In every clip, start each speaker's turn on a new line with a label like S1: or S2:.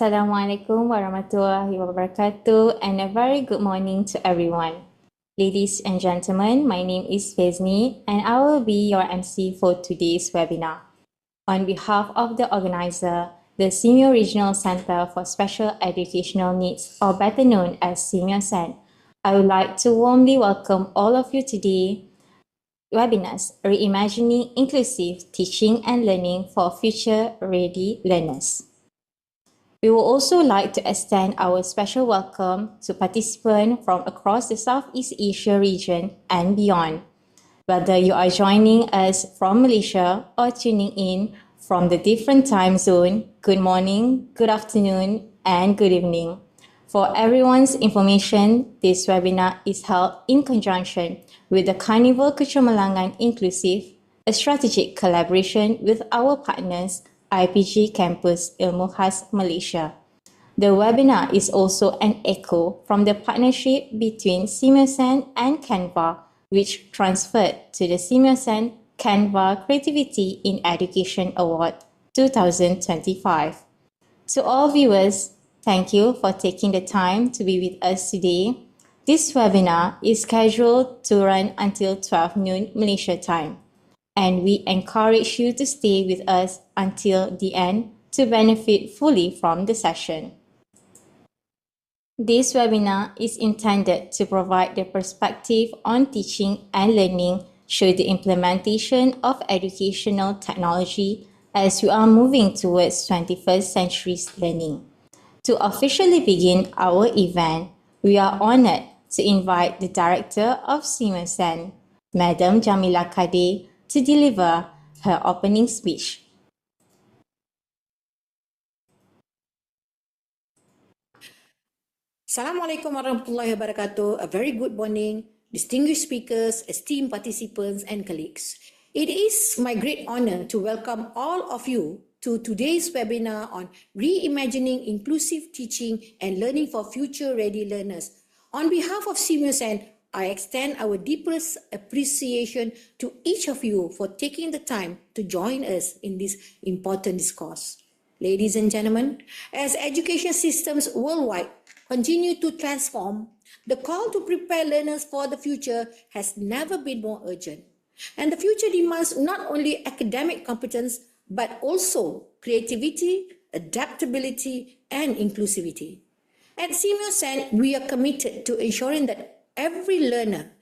S1: Assalamualaikum warahmatullahi wabarakatuh and a very good morning to everyone. Ladies and gentlemen, my name is Fezni and I will be your MC for today's webinar. On behalf of the organizer, the SEAMEO Regional Centre for Special Educational Needs, or better known as SEAMEO SEN, I would like to warmly welcome all of you today webinars, Reimagining Inclusive Teaching and Learning for Future-Ready Learners. We would also like to extend our special welcome to participants from across the Southeast Asia region and beyond. Whether you are joining us from Malaysia or tuning in from the different time zone, good morning, good afternoon, and good evening. For everyone's information, this webinar is held in conjunction with the Karnival Kecemerlangan Inklusif, a strategic collaboration with our partners, IPG Campus, Ilmu, Khas, Malaysia. The webinar is also an echo from the partnership between SEAMEO SEN and Canva, which transferred to the SEAMEO SEN Canva Creativity in Education Award 2025. To all viewers, thank you for taking the time to be with us today. This webinar is scheduled to run until 12 noon Malaysia time, and we encourage you to stay with us until the end to benefit fully from the session. This webinar is intended to provide the perspective on teaching and learning through the implementation of educational technology as we are moving towards 21st century learning. To officially begin our event, we are honored to invite the Director of SEAMEO SEN, Madam Jamila Kade, to deliver her opening speech.
S2: Assalamualaikum warahmatullahi wabarakatuh. A very good morning, distinguished speakers, esteemed participants and colleagues. It is my great honor to welcome all of you to today's webinar on Reimagining Inclusive Teaching and Learning for Future-Ready Learners. On behalf of SEAMEO SEN, I extend our deepest appreciation to each of you for taking the time to join us in this important discourse. Ladies and gentlemen, as education systems worldwide continue to transform, the call to prepare learners for the future has never been more urgent. And the future demands not only academic competence, but also creativity, adaptability, and inclusivity. At SEAMEO SEN, we are committed to ensuring that every learner,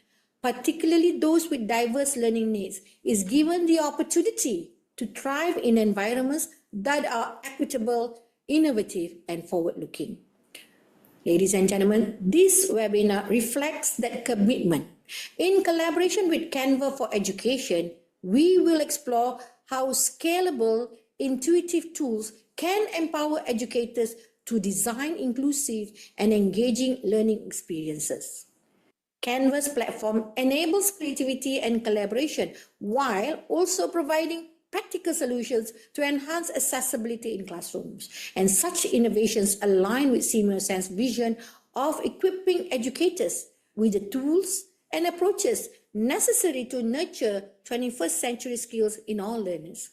S2: particularly those with diverse learning needs, is given the opportunity to thrive in environments that are equitable, innovative, and forward-looking. Ladies and gentlemen, this webinar reflects that commitment. In collaboration with Canva for Education, we will explore how scalable, intuitive tools can empower educators to design inclusive and engaging learning experiences. Canva's platform enables creativity and collaboration while also providing practical solutions to enhance accessibility in classrooms. And such innovations align with SEAMEO SEN's vision of equipping educators with the tools and approaches necessary to nurture 21st century skills in all learners.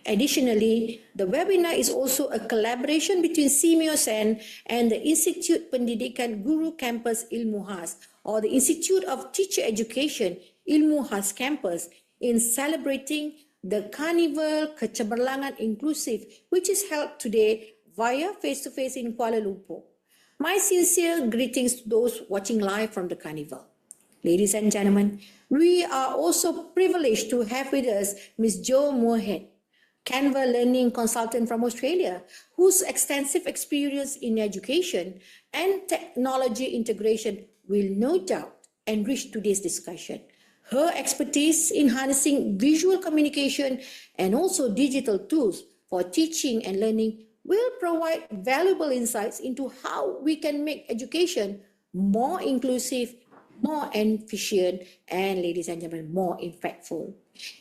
S2: Additionally, the webinar is also a collaboration between SEAMEO SEN and the Institut Pendidikan Guru Campus Ilmu Khas, or the Institute of Teacher Education Ilmu Khas Campus, in celebrating the Karnival Kecemerlangan Inklusif, which is held today via face-to-face in Kuala Lumpur. My sincere greetings to those watching live from the Carnival. Ladies and gentlemen, we are also privileged to have with us Ms. Jo Moorhead, Canva Learning Consultant from Australia, whose extensive experience in education and technology integration will no doubt enrich today's discussion. Her expertise in harnessing visual communication and also digital tools for teaching and learning will provide valuable insights into how we can make education more inclusive, more efficient, and, ladies and gentlemen, more impactful.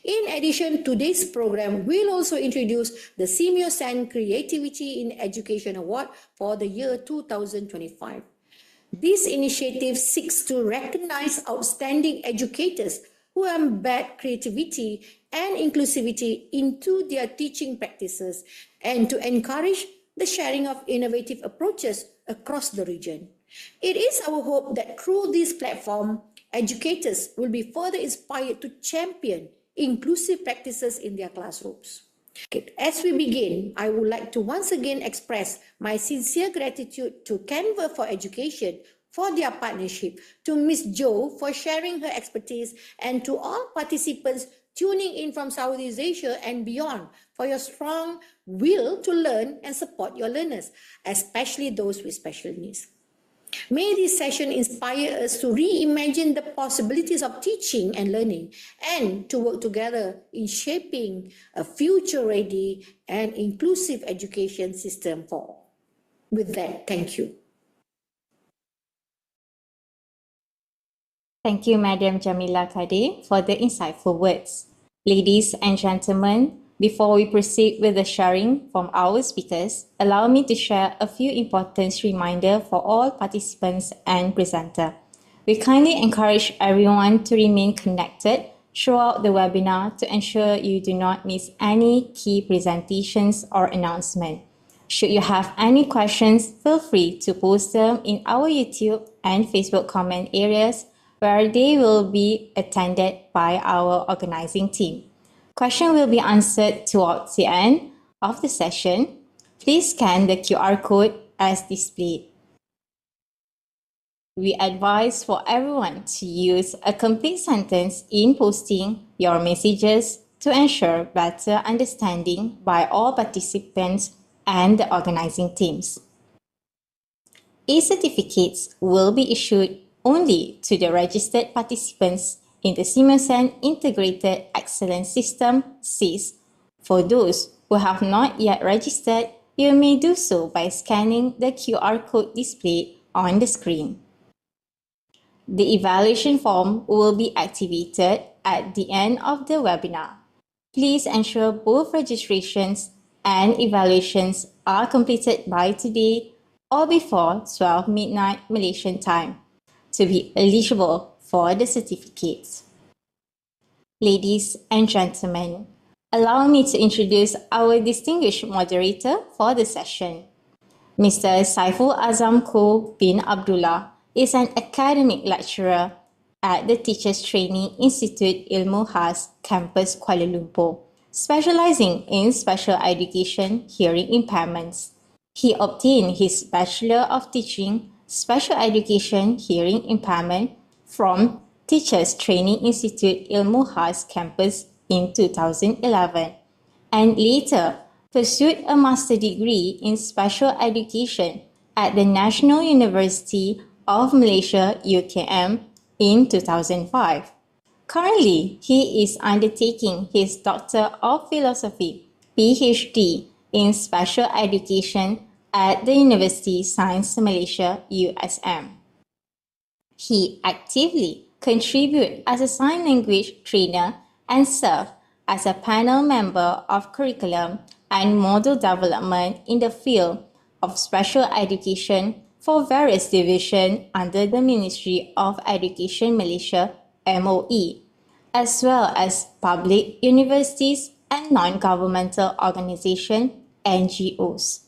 S2: In addition, today's program will also introduce the SEAMEO SEN Creativity in Education Award for the year 2025. This initiative seeks to recognize outstanding educators who embed creativity and inclusivity into their teaching practices and to encourage the sharing of innovative approaches across the region. It is our hope that through this platform, educators will be further inspired to champion inclusive practices in their classrooms. Okay. As we begin, I would like to once again express my sincere gratitude to Canva for Education for their partnership, to Ms. Jo for sharing her expertise, and to all participants tuning in from Southeast Asia and beyond for your strong will to learn and support your learners, especially those with special needs. May this session inspire us to reimagine the possibilities of teaching and learning and to work together in shaping a future-ready and inclusive education system for all. With that, thank you.
S1: Thank you, Madam Jamila Kade, for the insightful words. Ladies and gentlemen, before we proceed with the sharing from our speakers, allow me to share a few important reminders for all participants and presenters. We kindly encourage everyone to remain connected throughout the webinar to ensure you do not miss any key presentations or announcements. Should you have any questions, feel free to post them in our YouTube and Facebook comment areas, where they will be attended by our organizing team. Questions will be answered towards the end of the session. Please scan the QR code as displayed. We advise for everyone to use a complete sentence in posting your messages to ensure better understanding by all participants and the organizing teams. E-certificates will be issued only to the registered participants in the SEAMEO SEN Integrated Excellence System (SEAS). For those who have not yet registered, you may do so by scanning the QR code displayed on the screen. The evaluation form will be activated at the end of the webinar. Please ensure both registrations and evaluations are completed by today or before 12 midnight Malaysian time to be eligible for the certificates. Ladies and gentlemen, allow me to introduce our distinguished moderator for the session. Mr. Saiful Azam Ko bin Abdullah is an academic lecturer at the Teachers Training Institute Ilmu Khas, Campus Kuala Lumpur, specializing in special education hearing impairments. He obtained his Bachelor of Teaching Special Education Hearing Impairment from Teachers Training Institute Ilmu Khas, Campus in 2011, and later pursued a master's degree in special education at the National University of Malaysia UKM in 2005. Currently, he is undertaking his Doctor of Philosophy PhD in Special Education at the University Science Malaysia USM. He actively contributes as a sign language trainer and serves as a panel member of curriculum and model development in the field of special education for various divisions under the Ministry of Education Malaysia MOE, as well as public universities and non-governmental organizations NGOs.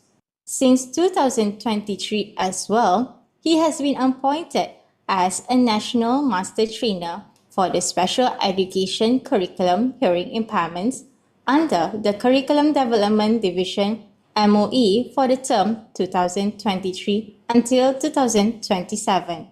S1: Since 2023 as well, he has been appointed as a National Master Trainer for the Special Education Curriculum Hearing Impairments under the Curriculum Development Division MOE for the term 2023 until 2027.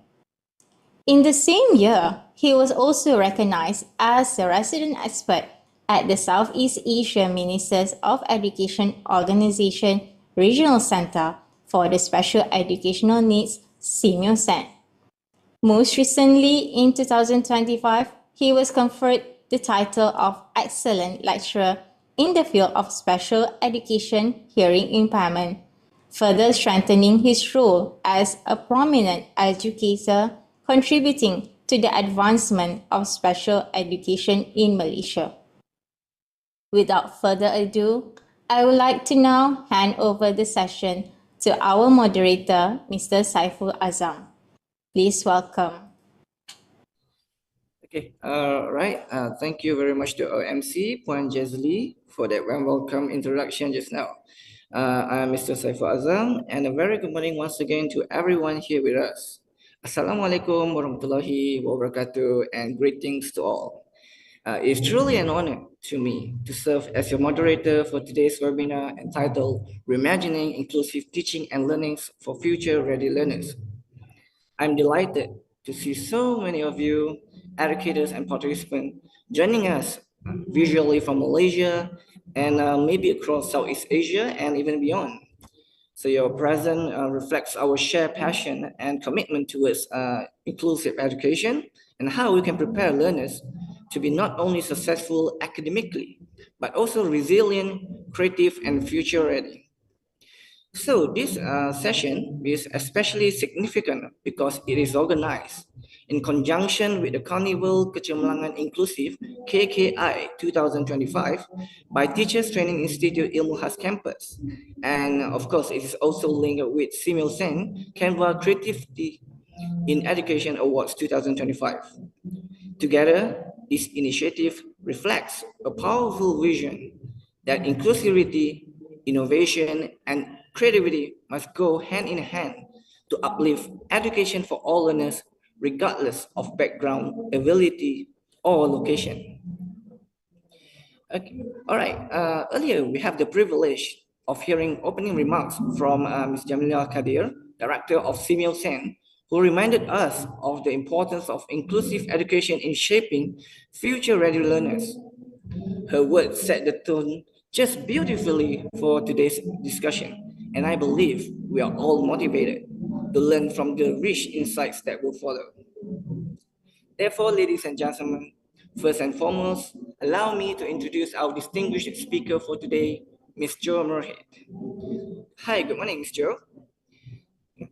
S1: In the same year, he was also recognized as a resident expert at the Southeast Asia Ministers of Education Organization Regional Centre for the Special Educational Needs SEAMEO SEN. Most recently, in 2025, he was conferred the title of Excellent Lecturer in the field of Special Education Hearing Impairment, further strengthening his role as a prominent educator contributing to the advancement of special education in Malaysia. Without further ado, I would like to now hand over the session to our moderator, Mr. Saiful Azam. Please welcome.
S3: Okay, right. Thank you very much to our MC, Puan Jazli, for that warm welcome introduction just now. I'm Mr. Saiful Azam, and a very good morning once again to everyone here with us. Assalamualaikum warahmatullahi wabarakatuh, and greetings to all. It's truly an honor to me to serve as your moderator for today's webinar entitled Reimagining Inclusive Teaching and Learnings for Future Ready Learners. I'm delighted to see so many of you, educators and participants, joining us visually from Malaysia and maybe across Southeast Asia and even beyond. So your presence reflects our shared passion and commitment towards inclusive education and how we can prepare learners to be not only successful academically, but also resilient, creative, and future ready. So this session is especially significant because it is organized in conjunction with the Karnival Kecemerlangan Inklusif KKI 2025 by Teachers Training Institute Ilmu Khas Campus. And of course, it is also linked with SEAMEO SEN Canva Creativity in Education Awards 2025. Together, this initiative reflects a powerful vision that inclusivity, innovation, and creativity must go hand in hand to uplift education for all learners, regardless of background, ability, or location. Okay. All right. Earlier, we have the privilege of hearing opening remarks from Ms. Jamila Kadir, Director of SEAMEO SEN, who reminded us of the importance of inclusive education in shaping future-ready learners. Her words set the tone just beautifully for today's discussion, and I believe we are all motivated to learn from the rich insights that will follow. Therefore, ladies and gentlemen, first and foremost, allow me to introduce our distinguished speaker for today, Ms. Jo Murhead. Hi, good morning, Ms. Jo. All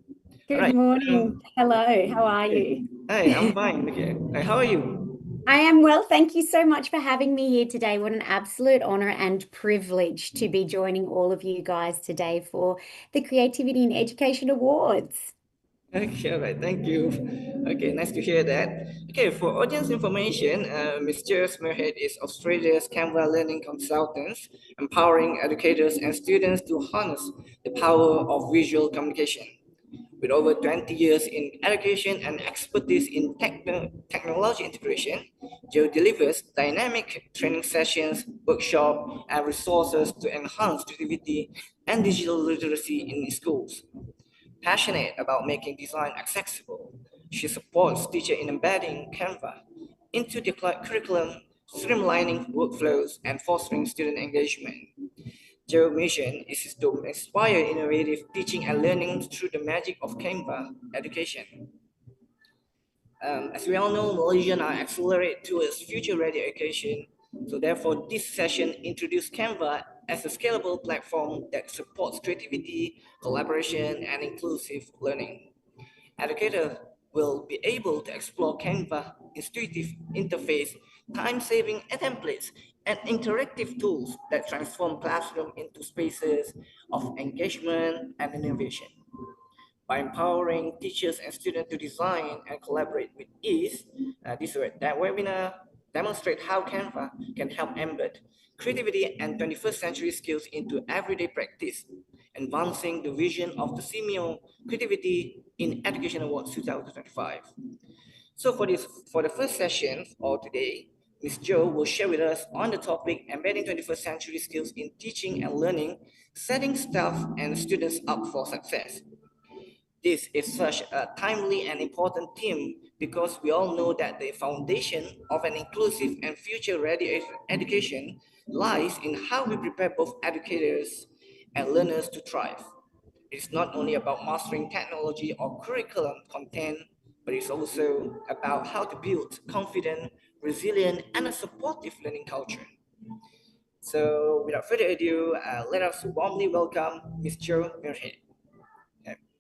S4: Good
S3: right.
S4: morning. Hello, how are you?
S3: Hi, I'm fine. Okay. Hi, how are you?
S4: I am well. Thank you so much for having me here today. What an absolute honor and privilege to be joining all of you guys today for the Creativity in Education Awards.
S3: Okay, all right, thank you. Okay, nice to hear that. Okay, for audience information, Ms. Jo Murhead is Australia's Canva learning consultant, empowering educators and students to harness the power of visual communication. With over 20 years in education and expertise in technology integration, Jo delivers dynamic training sessions, workshops, and resources to enhance creativity and digital literacy in schools. Passionate about making design accessible, she supports teachers in embedding Canva into the curriculum, streamlining workflows, and fostering student engagement. Jo's mission is to inspire innovative teaching and learning through the magic of Canva education. As we all know, Malaysians are accelerated towards future-ready education. So therefore, this session introduced Canva as a scalable platform that supports creativity, collaboration, and inclusive learning. Educators will be able to explore Canva intuitive interface, time-saving templates, and interactive tools that transform classroom into spaces of engagement and innovation. By empowering teachers and students to design and collaborate with ease, that webinar demonstrates how Canva can help embed creativity and 21st century skills into everyday practice, advancing the vision of the SEAMEO Creativity in Education Awards 2025. So for the first session for today, Ms. Jo will share with us on the topic embedding 21st century skills in teaching and learning, setting staff and students up for success. This is such a timely and important theme because we all know that the foundation of an inclusive and future-ready education lies in how we prepare both educators and learners to thrive. It's not only about mastering technology or curriculum content, but it's also about how to build confident, resilient, and a supportive learning culture. So without further ado, let us warmly welcome Ms. Jo Murhead.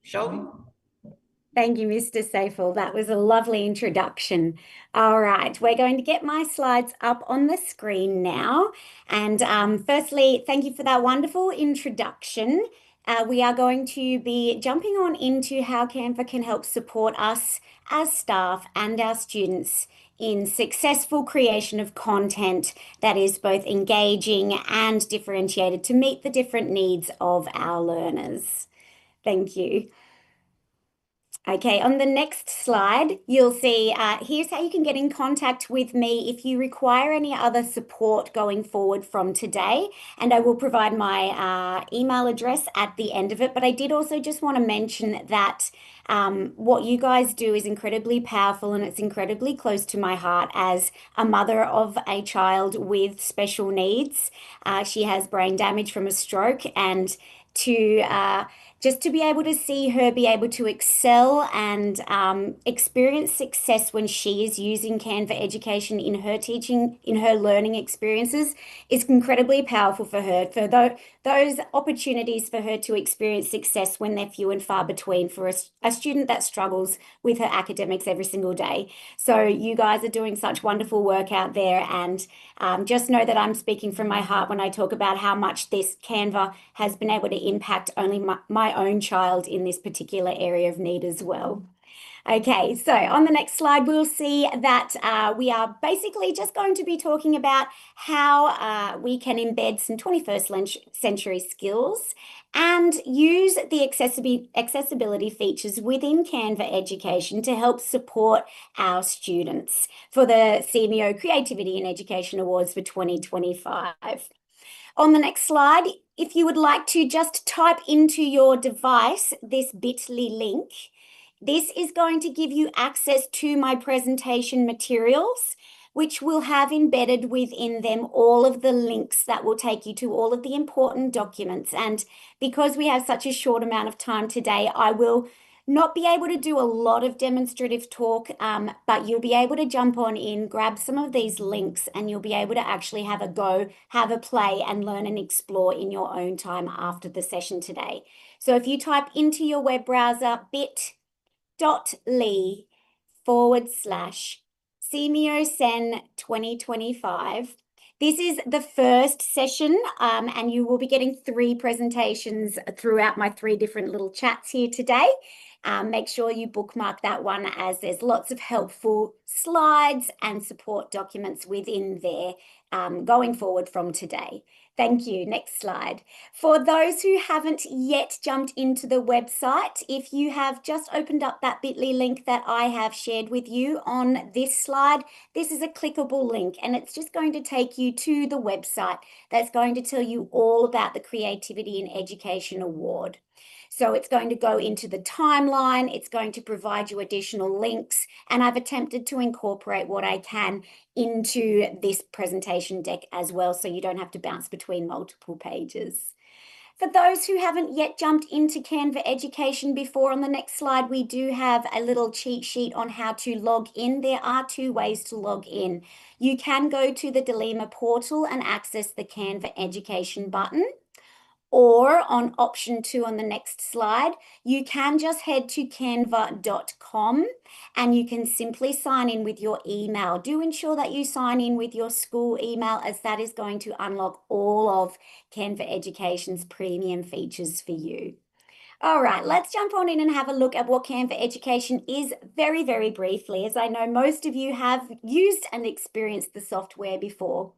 S3: Shall we?
S4: Thank you, Mr. Saiful. That was a lovely introduction. All right, we're going to get my slides up on the screen now. And firstly, thank you for that wonderful introduction. We are going to be jumping on into how Canva can help support us as staff and our students in successful creation of content that is both engaging and differentiated to meet the different needs of our learners. Thank you. Okay, on the next slide, you'll see here's how you can get in contact with me if you require any other support going forward from today. And I will provide my email address at the end of it. But I did also just want to mention that what you guys do is incredibly powerful and it's incredibly close to my heart as a mother of a child with special needs. She has brain damage from a stroke, and just to be able to see her be able to excel and experience success when she is using Canva education in her teaching, in her learning experiences, is incredibly powerful for her. For those opportunities for her to experience success when they're few and far between for a student that struggles with her academics every single day. So you guys are doing such wonderful work out there, and just know that I'm speaking from my heart when I talk about how much this Canva has been able to impact only my own child in this particular area of need as well. Okay, so on the next slide, we'll see that we are basically just going to be talking about how we can embed some 21st century skills and use the accessibility features within Canva education to help support our students for the SEAMEO Creativity in Education Awards for 2025. On the next slide, if you would like to just type into your device this bit.ly link, This is going to give you access to my presentation materials, which will have embedded within them all of the links that will take you to all of the important documents. And because we have such a short amount of time today, I will not be able to do a lot of demonstrative talk, but you'll be able to jump on in, grab some of these links, and you'll be able to actually have a go, have a play, and learn and explore in your own time after the session today. So if you type into your web browser bit.ly/SEAMEO SEN 2025, this is the first session, and you will be getting 3 presentations throughout my 3 different little chats here today. Make sure you bookmark that one, as there's lots of helpful slides and support documents within there going forward from today. Thank you. Next slide. For those who haven't yet jumped into the website, if you have just opened up that bit.ly link that I have shared with you on this slide, this is a clickable link, and it's just going to take you to the website that's going to tell you all about the Creativity in Education Award. So it's going to go into the timeline, it's going to provide you additional links, and I've attempted to incorporate what I can into this presentation deck as well, so you don't have to bounce between multiple pages. For those who haven't yet jumped into Canva Education before, on the next slide, we do have a little cheat sheet on how to log in. There are 2 ways to log in. You can go to the Delima portal and access the Canva Education button. Or on option 2 on the next slide, you can just head to canva.com and you can simply sign in with your email. Do ensure that you sign in with your school email, as that is going to unlock all of Canva Education's premium features for you. All right, let's jump on in and have a look at what Canva Education is very, very briefly, as I know most of you have used and experienced the software before.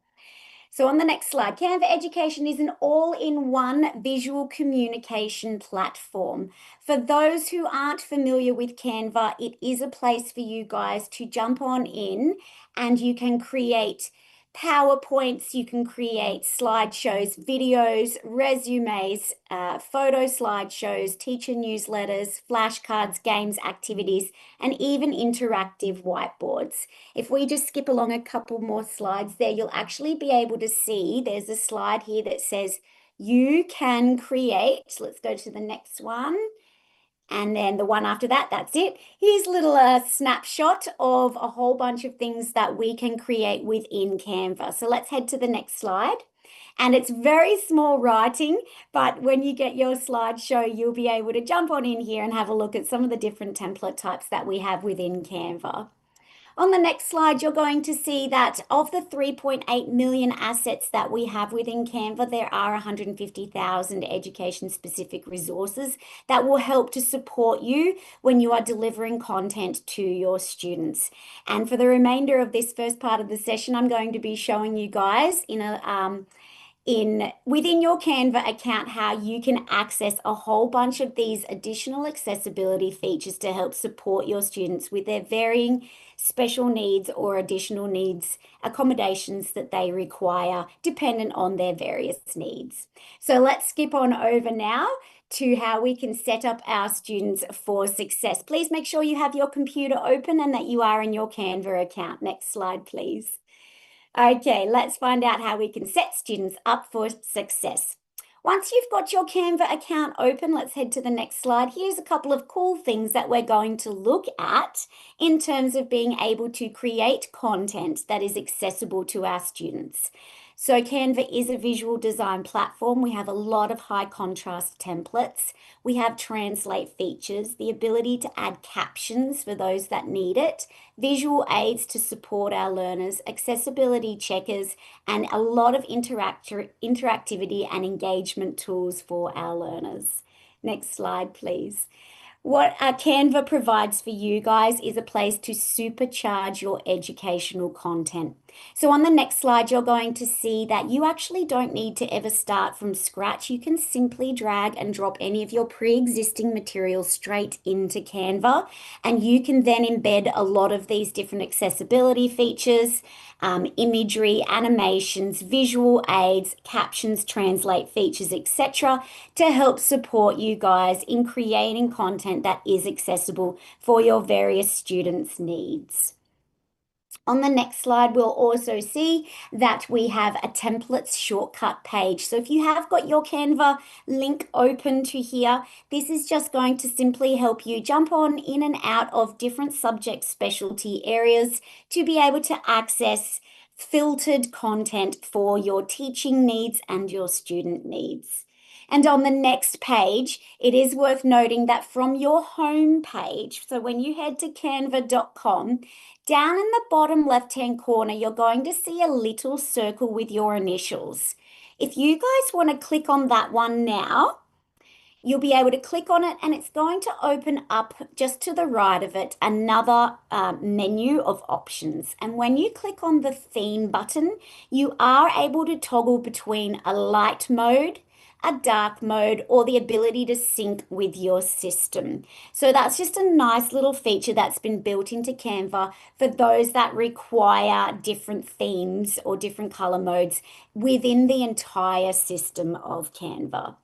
S4: So on the next slide, Canva Education is an all-in-one visual communication platform. For those who aren't familiar with Canva, it is a place for you guys to jump on in, and you can create PowerPoints, you can create slideshows, videos, resumes, photo slideshows, teacher newsletters, flashcards, games, activities, and even interactive whiteboards. If we just skip along a couple more slides there, you'll actually be able to see there's a slide here that says you can create. Let's go to the next one. And then the one after that, that's it. Here's a little snapshot of a whole bunch of things that we can create within Canva. So let's head to the next slide. And it's very small writing, but when you get your slideshow, you'll be able to jump on in here and have a look at some of the different template types that we have within Canva. On the next slide, you're going to see that of the 3.8 million assets that we have within Canva, there are 150,000 education-specific resources that will help to support you when you are delivering content to your students. And for the remainder of this first part of the session, I'm going to be showing you guys within your Canva account how you can access a whole bunch of these additional accessibility features to help support your students with their varying special needs or additional needs, accommodations that they require dependent on their various needs. So let's skip on over now to how we can set up our students for success. Please make sure you have your computer open and that you are in your Canva account. Next slide, please. Okay, let's find out how we can set students up for success. Once you've got your Canva account open, let's head to the next slide. Here's a couple of cool things that we're going to look at in terms of being able to create content that is accessible to our students. So Canva is a visual design platform. We have a lot of high contrast templates. We have translate features, the ability to add captions for those that need it, visual aids to support our learners, accessibility checkers, and a lot of interactivity and engagement tools for our learners. Next slide, please. What Canva provides for you guys is a place to supercharge your educational content. So on the next slide, you're going to see that you actually don't need to ever start from scratch. You can simply drag and drop any of your pre-existing material straight into Canva, and you can then embed a lot of these different accessibility features imagery, animations, visual aids, captions, translate features, etc., to help support you guys in creating content that is accessible for your various students' needs. On the next slide, we'll also see that we have a templates shortcut page. So if you have got your Canva link open to here, this is just going to simply help you jump on in and out of different subject specialty areas to be able to access filtered content for your teaching needs and your student needs. And on the next page, it is worth noting that from your home page, so when you head to canva.com, down in the bottom left-hand corner, you're going to see a little circle with your initials. If you guys want to click on that one now, you'll be able to click on it and it's going to open up just to the right of it another menu of options. And when you click on the theme button, you are able to toggle between a light mode, a dark mode, or the ability to sync with your system. So that's just a nice little feature that's been built into Canva for those that require different themes or different color modes within the entire system of Canva.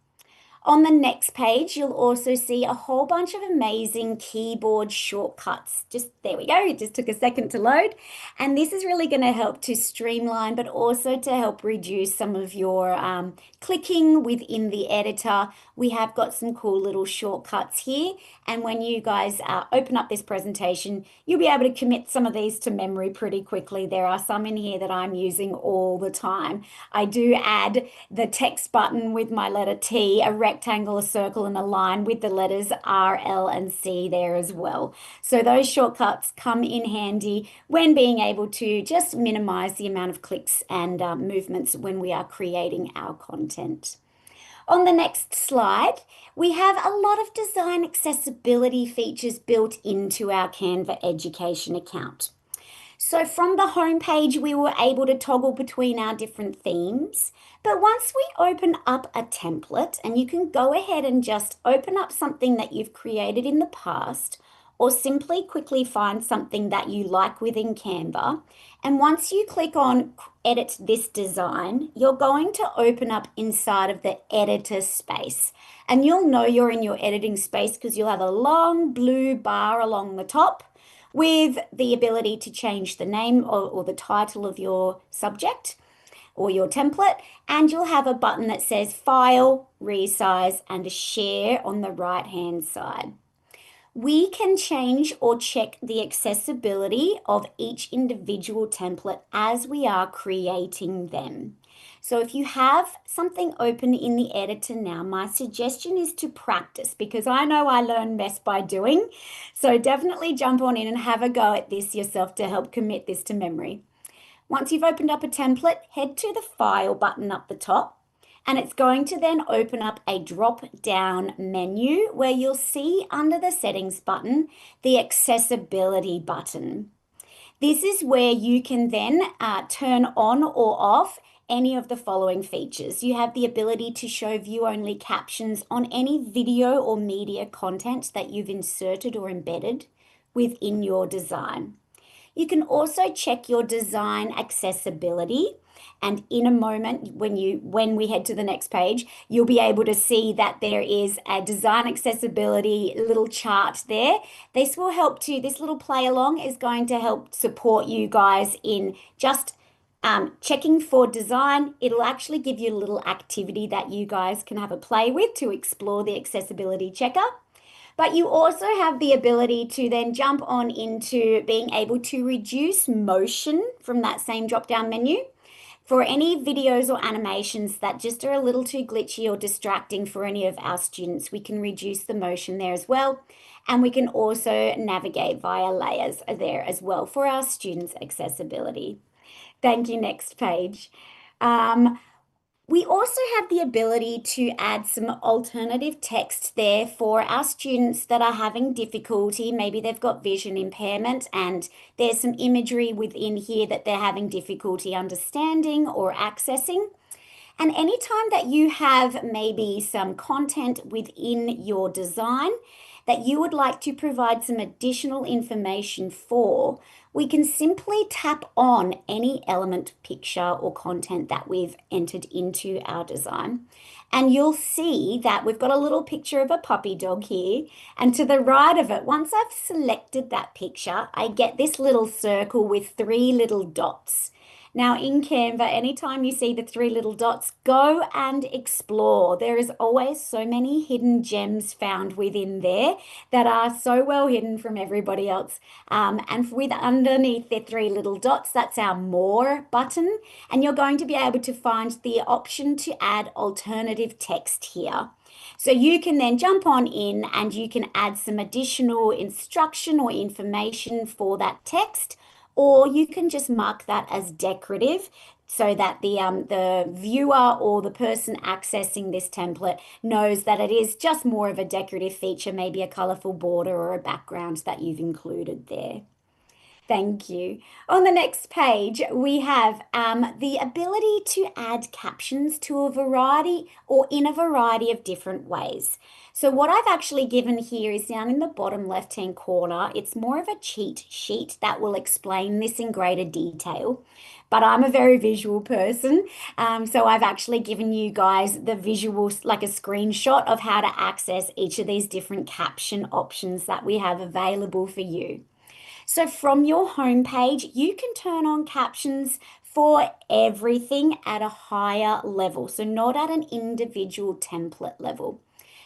S4: On the next page, you'll also see a whole bunch of amazing keyboard shortcuts. There we go, it just took a second to load. And this is really going to help to streamline, but also to help reduce some of your clicking within the editor. We have got some cool little shortcuts here. And when you guys open up this presentation, you'll be able to commit some of these to memory pretty quickly. There are some in here that I'm using all the time. I do add the text button with my letter T, a rectangle, a circle, and a line with the letters R, L, and C there as well. So those shortcuts come in handy when being able to just minimize the amount of clicks and movements when we are creating our content. On the next slide, we have a lot of design accessibility features built into our Canva Education account. So from the home page, we were able to toggle between our different themes. But once we open up a template, and you can go ahead and just open up something that you've created in the past, or simply quickly find something that you like within Canva. And once you click on edit this design, you're going to open up inside of the editor space. And you'll know you're in your editing space because you'll have a long blue bar along the top with the ability to change the name or the title of your subject or your template. And you'll have a button that says File, Resize, and Share on the right-hand side. We can change or check the accessibility of each individual template as we are creating them. So if you have something open in the editor now, my suggestion is to practice, because I know I learn best by doing. So definitely jump on in and have a go at this yourself to help commit this to memory. Once you've opened up a template, head to the File button up the top. And it's going to then open up a drop-down menu where you'll see under the Settings button, the Accessibility button. This is where you can then turn on or off any of the following features. You have the ability to show view-only captions on any video or media content that you've inserted or embedded within your design. You can also check your design accessibility. And in a moment, when we head to the next page, you'll be able to see that there is a design accessibility little chart there. This little play along is going to help support you guys in just checking for design. It'll actually give you a little activity that you guys can have a play with to explore the accessibility checker. But you also have the ability to then jump on into being able to reduce motion from that same drop-down menu. For any videos or animations that just are a little too glitchy or distracting for any of our students, we can reduce the motion there as well. And we can also navigate via layers there as well for our students' accessibility. Thank you. Next page. We also have the ability to add some alternative text there for our students that are having difficulty. Maybe they've got vision impairment and there's some imagery within here that they're having difficulty understanding or accessing. And anytime that you have maybe some content within your design that you would like to provide some additional information for, we can simply tap on any element, picture, or content that we've entered into our design. And you'll see that we've got a little picture of a puppy dog here. And to the right of it, once I've selected that picture, I get this little circle with 3 little dots. Now in Canva, anytime you see the 3 little dots, go and explore. There is always so many hidden gems found within there that are so well hidden from everybody else. And with underneath the 3 little dots, that's our More button. And you're going to be able to find the option to add alternative text here. So you can then jump on in and you can add some additional instruction or information for that text, or you can just mark that as decorative so that the viewer or the person accessing this template knows that it is just more of a decorative feature, maybe a colorful border or a background that you've included there. Thank you. On the next page, we have the ability to add captions to a variety or in a variety of different ways. So what I've actually given here is down in the bottom left-hand corner. It's more of a cheat sheet that will explain this in greater detail. But I'm a very visual person, so I've actually given you guys the visuals, like a screenshot of how to access each of these different caption options that we have available for you. So from your homepage, you can turn on captions for everything at a higher level, so not at an individual template level.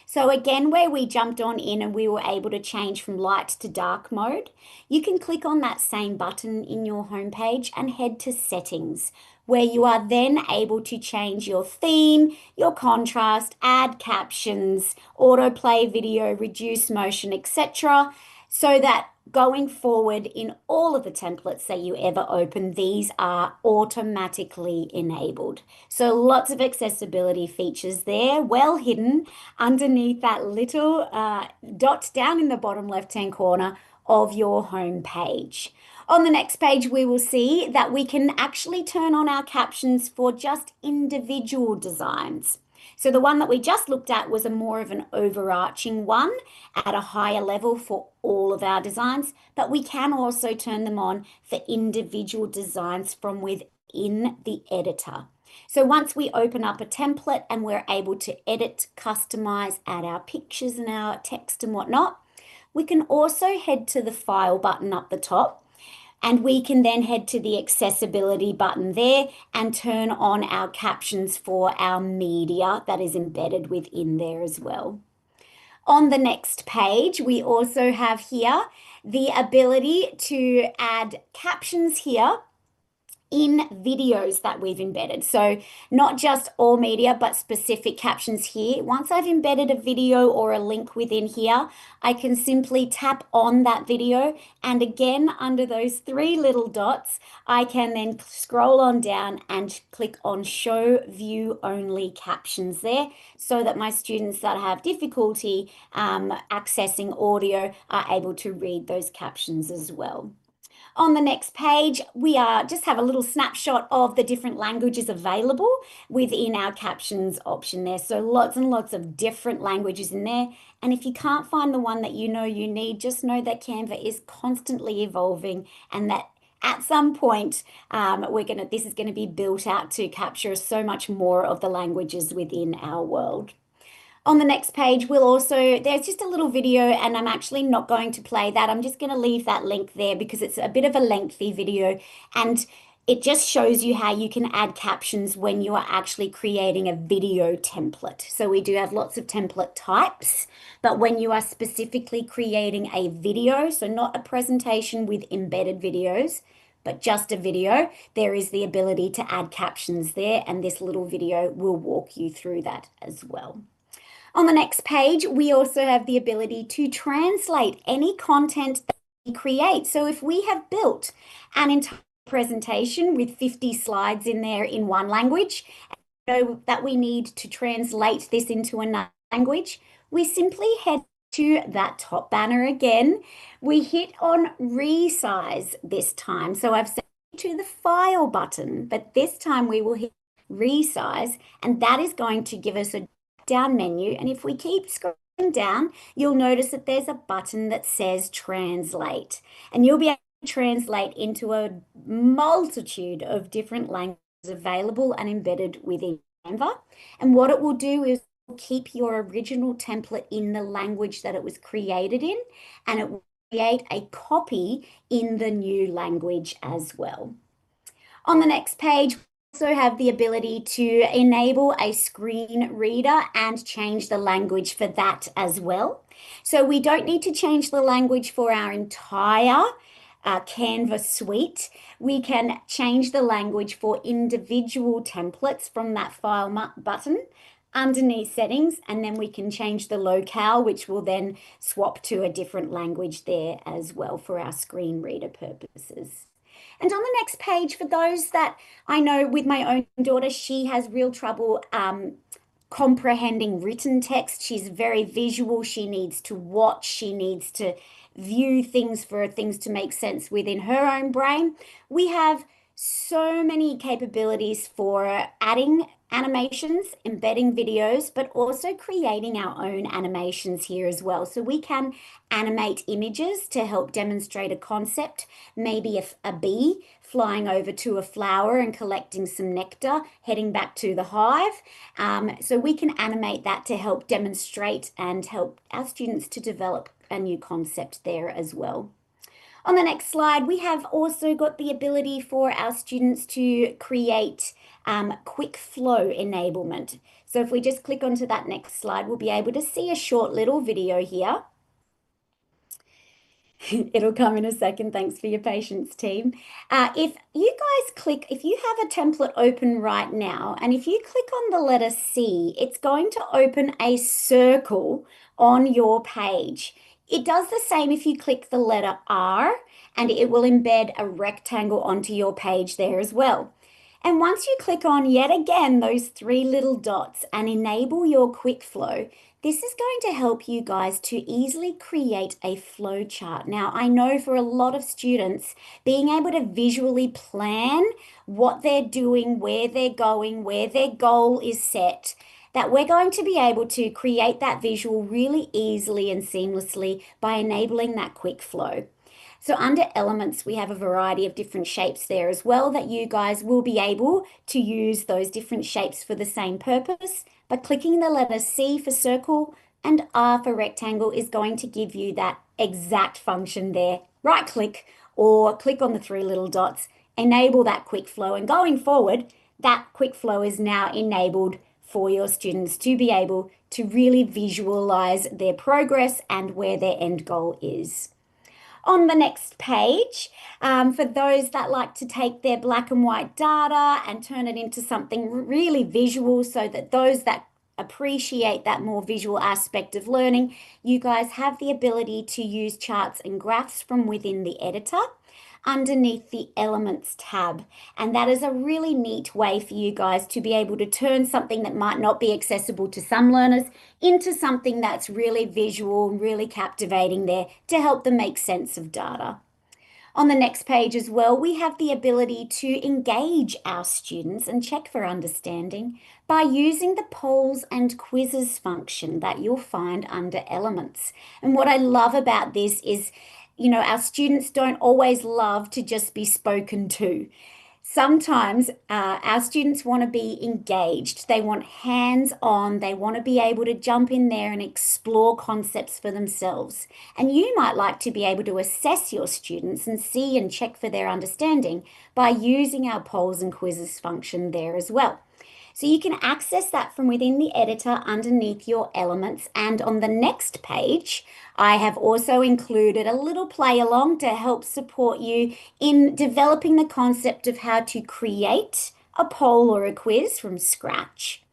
S4: So again, where we jumped on in and we were able to change from light to dark mode, you can click on that same button in your homepage and head to settings, where you are then able to change your theme, your contrast, add captions, autoplay video, reduce motion, etc., so that going forward in all of the templates that you ever open, these are automatically enabled. So lots of accessibility features there, well hidden underneath that little dot down in the bottom left-hand corner of your home page. On the next page, we will see that we can actually turn on our captions for just individual designs. So the one that we just looked at was a more of an overarching one at a higher level for all of our designs, but we can also turn them on for individual designs from within the editor. So once we open up a template and we're able to edit, customize, add our pictures and our text and whatnot, we can also head to the file button up the top. And we can then head to the accessibility button there and turn on our captions for our media that is embedded within there as well. On the next page, we also have here the ability to add captions here in videos that we've embedded. So not just all media, but specific captions here. Once I've embedded a video or a link within here, I can simply tap on that video. And again, under those 3 little dots, I can then scroll on down and click on show view only captions there, so that my students that have difficulty accessing audio are able to read those captions as well. On the next page, we just have a little snapshot of the different languages available within our captions option there. So lots and lots of different languages in there. And if you can't find the one that you know you need, just know that Canva is constantly evolving and that at some point, this is going to be built out to capture so much more of the languages within our world. On the next page, there's just a little video, and I'm actually not going to play that. I'm just going to leave that link there because it's a bit of a lengthy video, and it just shows you how you can add captions when you are actually creating a video template. So we do have lots of template types, but when you are specifically creating a video, so not a presentation with embedded videos, but just a video, there is the ability to add captions there, and this little video will walk you through that as well. On the next page, we also have the ability to translate any content that we create. So if we have built an entire presentation with 50 slides in there in one language, and know that we need to translate this into another language, we simply head to that top banner again. We hit on resize this time. So I've set to the file button, but this time we will hit resize, and that is going to give us a down menu. And if we keep scrolling down, you'll notice that there's a button that says translate, and you'll be able translate into a multitude of different languages available and embedded within Canva. And what it will do is keep your original template in the language that it was created in, and it will create a copy in the new language as well. On the next page, we also have the ability to enable a screen reader and change the language for that as well. So we don't need to change the language for our entire Canva suite. We can change the language for individual templates from that file button underneath settings, and then we can change the locale, which will then swap to a different language there as well for our screen reader purposes. And on the next page, for those that I know with my own daughter, she has real trouble comprehending written text. She's very visual. She needs to watch. She needs to view things for things to make sense within her own brain. We have so many capabilities for adding animations, embedding videos, but also creating our own animations here as well. So we can animate images to help demonstrate a concept, maybe a bee flying over to a flower and collecting some nectar, heading back to the hive. So we can animate that to help demonstrate and help our students to develop a new concept there as well. On the next slide, we have also got the ability for our students to create quick flow enablement. So if we just click onto that next slide, we'll be able to see a short little video here. It'll come in a second. Thanks for your patience, team. If you have a template open right now, and if you click on the letter C, it's going to open a circle on your page. It does the same if you click the letter R, and it will embed a rectangle onto your page there as well. And once you click on, yet again, those three little dots and enable your quick flow, this is going to help you guys to easily create a flow chart. Now, I know for a lot of students, being able to visually plan what they're doing, where they're going, where their goal is set, that we're going to be able to create that visual really easily and seamlessly by enabling that quick flow. So under elements, we have a variety of different shapes there as well that you guys will be able to use those different shapes for the same purpose. By clicking the letter C for circle and R for rectangle is going to give you that exact function there. Right click or click on the three little dots, enable that quick flow, and going forward, that quick flow is now enabled for your students to be able to really visualize their progress and where their end goal is. On the next page, for those that like to take their black and white data and turn it into something really visual so that those that appreciate that more visual aspect of learning, you guys have the ability to use charts and graphs from within the editor underneath the Elements tab. And that is a really neat way for you guys to be able to turn something that might not be accessible to some learners into something that's really visual, really captivating there to help them make sense of data. On the next page as well, we have the ability to engage our students and check for understanding by using the polls and quizzes function that you'll find under Elements. And what I love about this is, you know, our students don't always love to just be spoken to. Sometimes our students want to be engaged. They want hands-on. They want to be able to jump in there and explore concepts for themselves. And you might like to be able to assess your students and see and check for their understanding by using our polls and quizzes function there as well. So you can access that from within the editor underneath your elements. And on the next page, I have also included a little play along to help support you in developing the concept of how to create a poll or a quiz from scratch,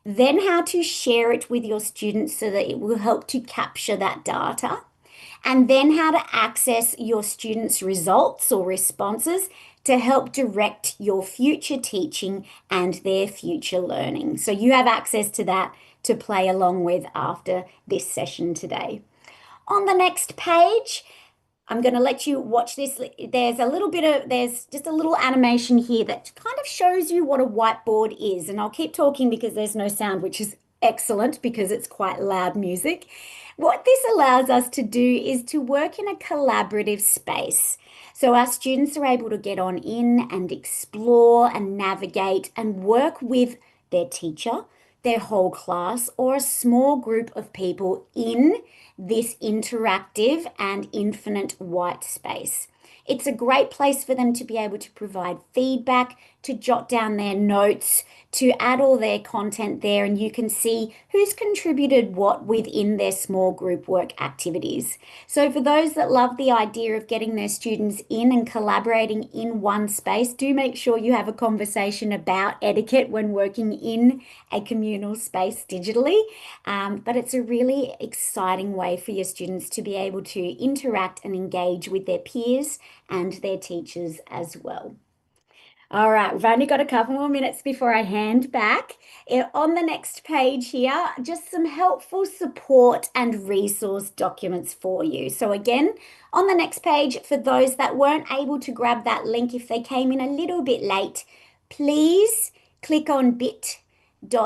S4: then how to share it with your students so that it will help to capture that data, and then how to access your students' results or responses to help direct your future teaching and their future learning. So you have access to that to play along with after this session today. On the next page, I'm going to let you watch this. There's just a little animation here that kind of shows you what a whiteboard is. And I'll keep talking because there's no sound, which is excellent because it's quite loud music. What this allows us to do is to work in a collaborative space. So our students are able to get on in and explore and navigate and work with their teacher, their whole class, or a small group of people in this interactive and infinite white space. It's a great place for them to be able to provide feedback, to jot down their notes, to add all their content there, and you can see who's contributed what within their small group work activities. So for those that love the idea of getting their students in and collaborating in one space, do make sure you have a conversation about etiquette when working in a communal space digitally. But it's a really exciting way for your students to be able to interact and engage with their peers and their teachers as well. All right, we've only got a couple more minutes before I hand back. On the next page here, just some helpful support and resource documents for you. So again, on the next page, for those that weren't able to grab that link, if they came in a little bit late, please click on bit.ly/SEAMEO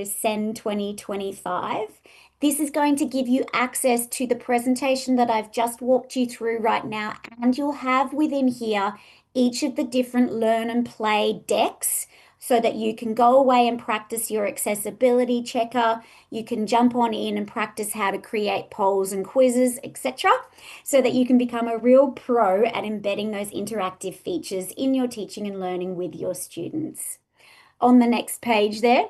S4: SEN 2025. This is going to give you access to the presentation that I've just walked you through right now, and you'll have within here each of the different learn and play decks so that you can go away and practice your accessibility checker. You can jump on in and practice how to create polls and quizzes, etc., so that you can become a real pro at embedding those interactive features in your teaching and learning with your students. On the next page there,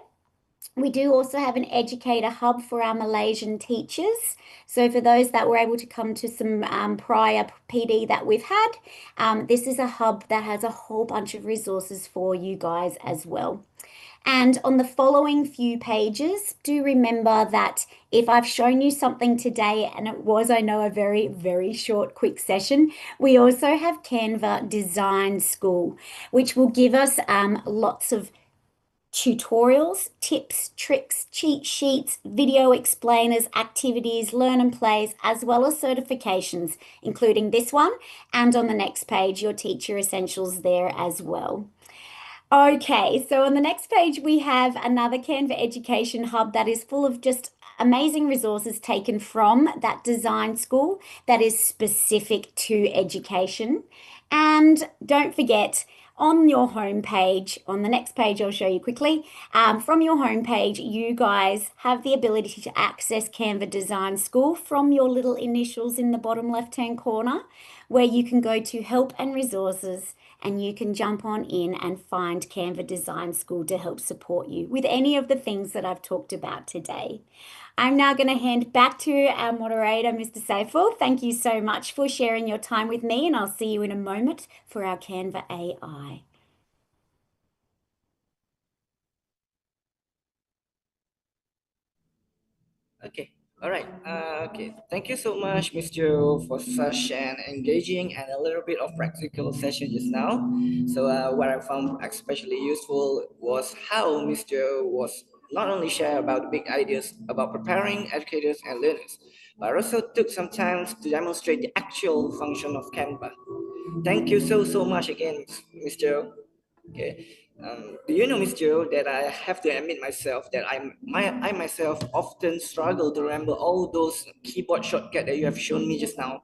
S4: we do also have an educator hub for our Malaysian teachers. So for those that were able to come to some prior PD that we've had, this is a hub that has a whole bunch of resources for you guys as well. And on the following few pages, do remember that if I've shown you something today, and it was, I know, a very, very short, quick session, we also have Canva Design School, which will give us lots of tutorials, tips, tricks, cheat sheets, video explainers, activities, learn and plays, as well as certifications, including this one. And on the next page, your teacher essentials there as well. Okay, so on the next page, we have another Canva Education Hub that is full of just amazing resources taken from that design school that is specific to education. And don't forget, on your homepage, on the next page I'll show you quickly, from your homepage, you guys have the ability to access Canva Design School from your little initials in the bottom left-hand corner, where you can go to Help and Resources, and you can jump on in and find Canva Design School to help support you with any of the things that I've talked about today. I'm now going to hand back to our moderator, Mr. Saiful. Thank you so much for sharing your time with me, and I'll see you in a moment for our Canva AI.
S3: Okay. All right. Okay. Thank you so much, Mr. for such an engaging and a little bit of practical session just now. So, what I found especially useful was how Mr. was not only share about big ideas about preparing educators and learners, but also took some time to demonstrate the actual function of Canva. Thank you so much again, Mr. Okay. Do you know, Miss Joe, that I have to admit myself that I myself often struggle to remember all those keyboard shortcuts that you have shown me just now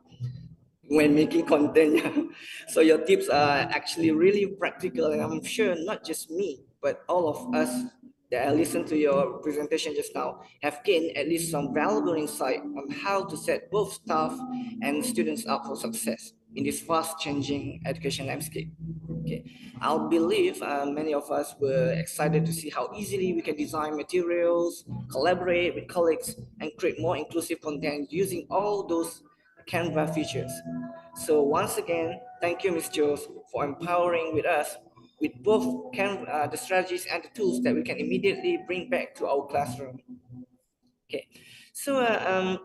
S3: when making content. So your tips are actually really practical, and I'm sure not just me, but all of us that I listened to your presentation just now have gained at least some valuable insight on how to set both staff and students up for success in this fast changing education landscape. Okay, I believe many of us were excited to see how easily we can design materials, collaborate with colleagues, and create more inclusive content using all those Canva features. So once again, thank you, Ms. Jules, for empowering with us with both the strategies and the tools that we can immediately bring back to our classroom. Okay, so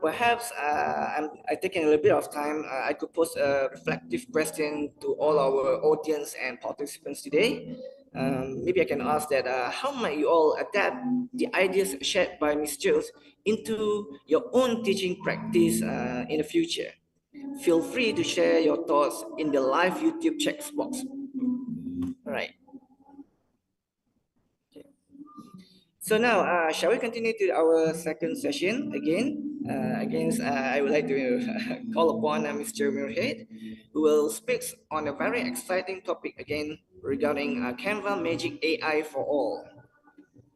S3: perhaps I'm taking a little bit of time. I could pose a reflective question to all our audience and participants today. Maybe I can ask that how might you all adapt the ideas shared by Ms. Jules into your own teaching practice in the future? Feel free to share your thoughts in the live YouTube chat box. All right. So now, shall we continue to our second session again? I would like to call upon Mr. Mirhead, who will speak on a very exciting topic again regarding Canva Magic AI for all.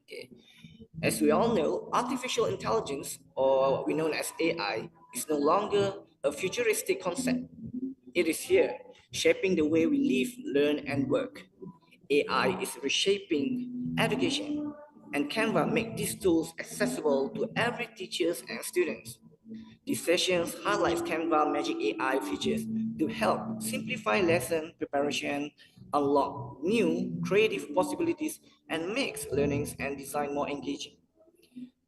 S3: Okay. As we all know, artificial intelligence, or what we know as AI, is no longer a futuristic concept. It is here, shaping the way we live, learn, and work. AI is reshaping education, and Canva make these tools accessible to every teachers and students. These sessions highlight Canva Magic AI features to help simplify lesson preparation, unlock new creative possibilities, and makes learnings and design more engaging.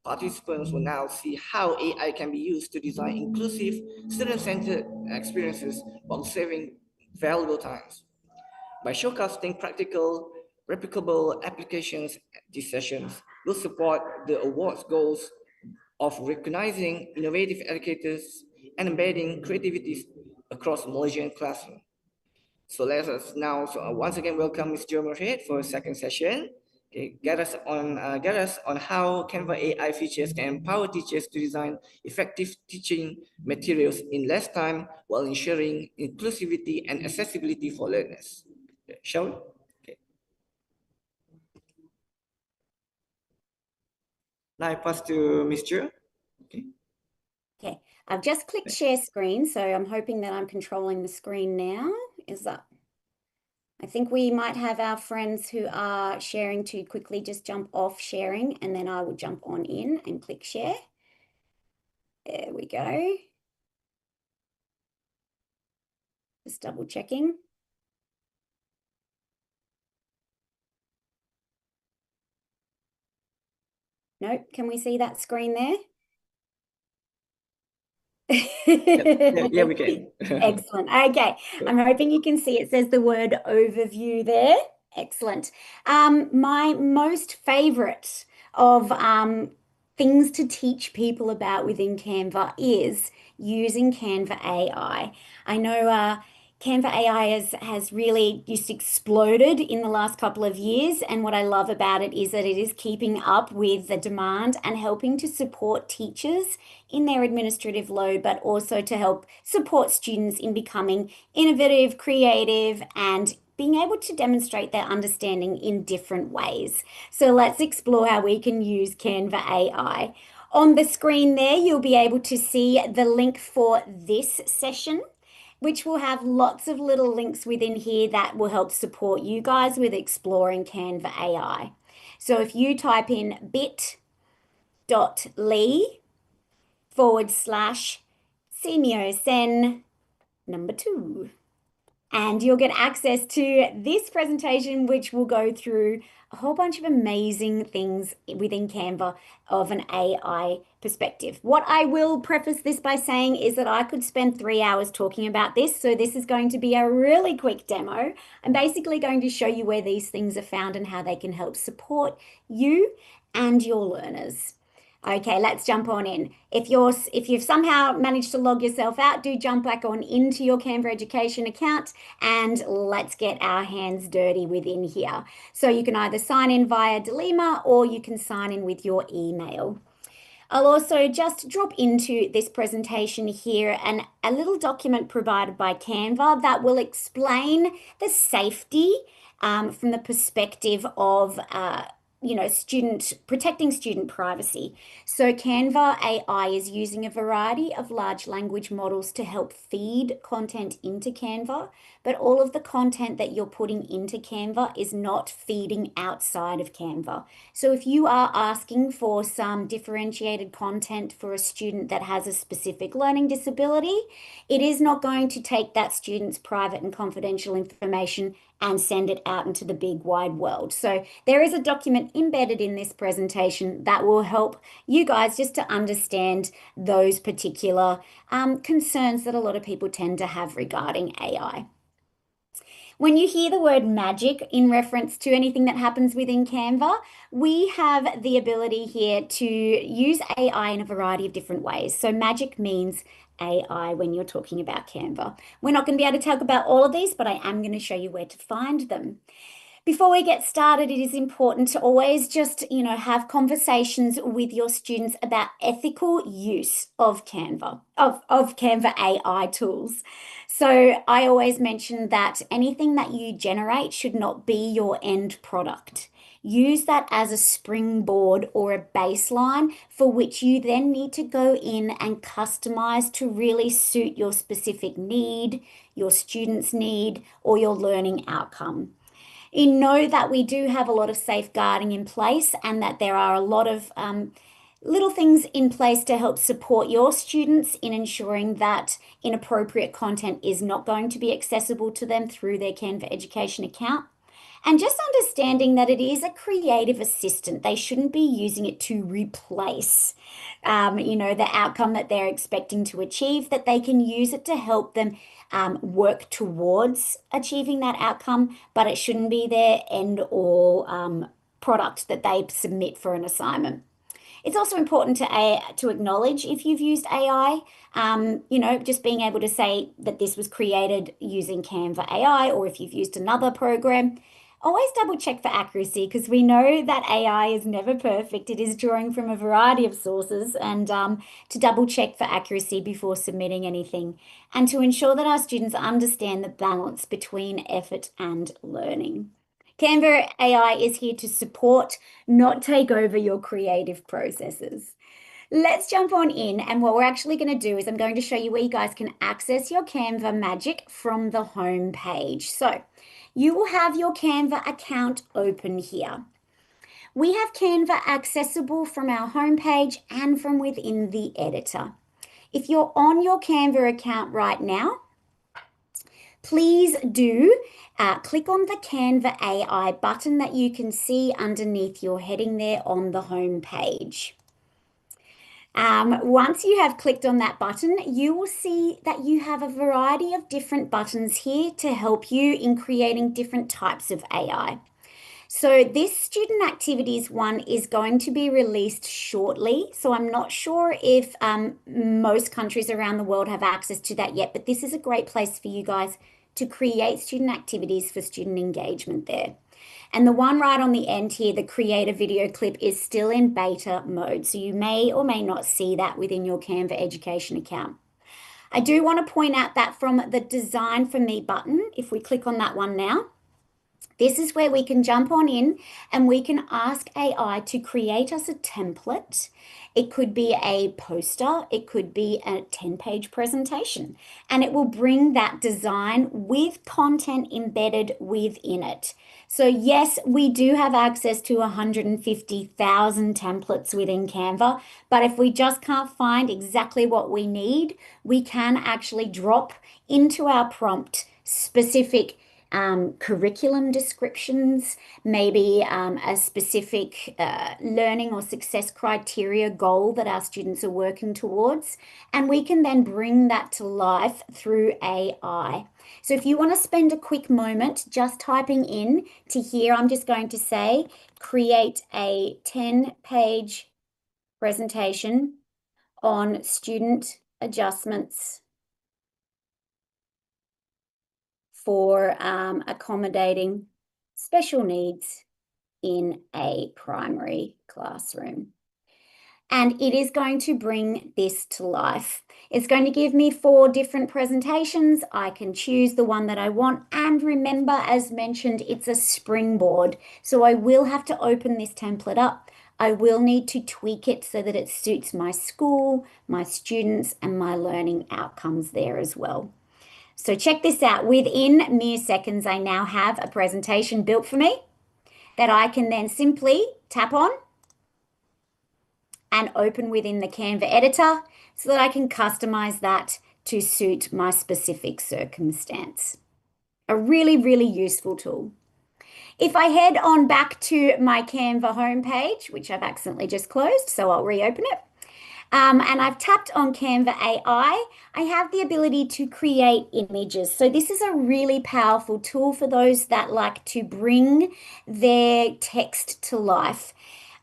S3: Participants will now see how AI can be used to design inclusive, student-centered experiences while saving valuable times. By showcasing practical, replicable applications, these sessions will support the awards goals of recognizing innovative educators and embedding creativities across Malaysian classroom. So let us now once again welcome Mr. Murhead for a second session. Okay, get us on how Canva AI features can empower teachers to design effective teaching materials in less time while ensuring inclusivity and accessibility for learners. Okay, shall we? Okay. Now I pass to Mr. Okay.
S4: Okay, I've just clicked share screen, so I'm hoping that I'm controlling the screen now. Is that? I think we might have our friends who are sharing to quickly just jump off sharing, and then I will jump on in and click share. There we go. Just double checking. Nope, can we see that screen there?
S3: Yeah, we can.
S4: Excellent. Okay, I'm hoping you can see it says the word overview there. Excellent. My most favorite of things to teach people about within Canva is using Canva AI. I know Canva AI has really just exploded in the last couple of years, and what I love about it is that it is keeping up with the demand and helping to support teachers in their administrative load, but also to help support students in becoming innovative, creative, and being able to demonstrate their understanding in different ways. So let's explore how we can use Canva AI. On the screen there, you'll be able to see the link for this session, which will have lots of little links within here that will help support you guys with exploring Canva AI. So if you type in bit.ly/SEAMEO SEN #2. And you'll get access to this presentation, which will go through a whole bunch of amazing things within Canva of an AI perspective. What I will preface this by saying is that I could spend 3 hours talking about this, so this is going to be a really quick demo. I'm basically going to show you where these things are found and how they can help support you and your learners. Okay, let's jump on in. If you've somehow managed to log yourself out, do jump back on into your Canva Education account and let's get our hands dirty within here. So you can either sign in via Delima or you can sign in with your email. I'll also just drop into this presentation here a little document provided by Canva that will explain the safety from the perspective of protecting student privacy. So Canva AI is using a variety of large language models to help feed content into Canva, but all of the content that you're putting into Canva is not feeding outside of Canva. So if you are asking for some differentiated content for a student that has a specific learning disability, it is not going to take that student's private and confidential information and send it out into the big wide world. So there is a document embedded in this presentation that will help you guys just to understand those particular concerns that a lot of people tend to have regarding AI. When you hear the word magic in reference to anything that happens within Canva, we have the ability here to use AI in a variety of different ways. So magic means AI when you're talking about Canva. We're not going to be able to talk about all of these, but I am going to show you where to find them. Before we get started, it is important to always just, have conversations with your students about ethical use of Canva, of Canva AI tools. So I always mention that anything that you generate should not be your end product. Use that as a springboard or a baseline for which you then need to go in and customize to really suit your specific need, your student's need, or your learning outcome. You know that we do have a lot of safeguarding in place and that there are a lot of little things in place to help support your students in ensuring that inappropriate content is not going to be accessible to them through their Canva Education account. And just understanding that it is a creative assistant. They shouldn't be using it to replace, the outcome that they're expecting to achieve, that they can use it to help them work towards achieving that outcome, but it shouldn't be their end all product that they submit for an assignment. It's also important to acknowledge if you've used AI, just being able to say that this was created using Canva AI, or if you've used another program. Always double check for accuracy, because we know that AI is never perfect. It is drawing from a variety of sources, and to double check for accuracy before submitting anything, and to ensure that our students understand the balance between effort and learning. Canva AI is here to support, not take over your creative processes. Let's jump on in, and what we're actually going to do is I'm going to show you where you guys can access your Canva Magic from the home page. So you will have your Canva account open here. We have Canva accessible from our homepage and from within the editor. If you're on your Canva account right now, please do click on the Canva AI button that you can see underneath your heading there on the home page. Once you have clicked on that button, you will see that you have a variety of different buttons here to help you in creating different types of AI. So this student activities one is going to be released shortly. So I'm not sure if most countries around the world have access to that yet, but this is a great place for you guys to create student activities for student engagement there. And the one right on the end here, the create a video clip, is still in beta mode. So you may or may not see that within your Canva Education account. I do want to point out that from the Design for Me button, if we click on that one now, this is where we can jump on in and we can ask AI to create us a template. It could be a poster, it could be a 10-page presentation, and it will bring that design with content embedded within it. So yes, we do have access to 150,000 templates within Canva, but if we just can't find exactly what we need, we can actually drop into our prompt specific curriculum descriptions, maybe a specific learning or success criteria goal that our students are working towards, and we can then bring that to life through AI. So if you want to spend a quick moment just typing in to here, I'm just going to say, create a 10-page presentation on student adjustments for accommodating special needs in a primary classroom. And it is going to bring this to life. It's going to give me 4 different presentations. I can choose the one that I want. And remember, as mentioned, it's a springboard. So I will have to open this template up. I will need to tweak it so that it suits my school, my students, and my learning outcomes there as well. So check this out. Within mere seconds, I now have a presentation built for me that I can then simply tap on and open within the Canva editor so that I can customize that to suit my specific circumstance. A really, really useful tool. If I head on back to my Canva homepage, which I've accidentally just closed, so I'll reopen it, and I've tapped on Canva AI, I have the ability to create images. So this is a really powerful tool for those that like to bring their text to life.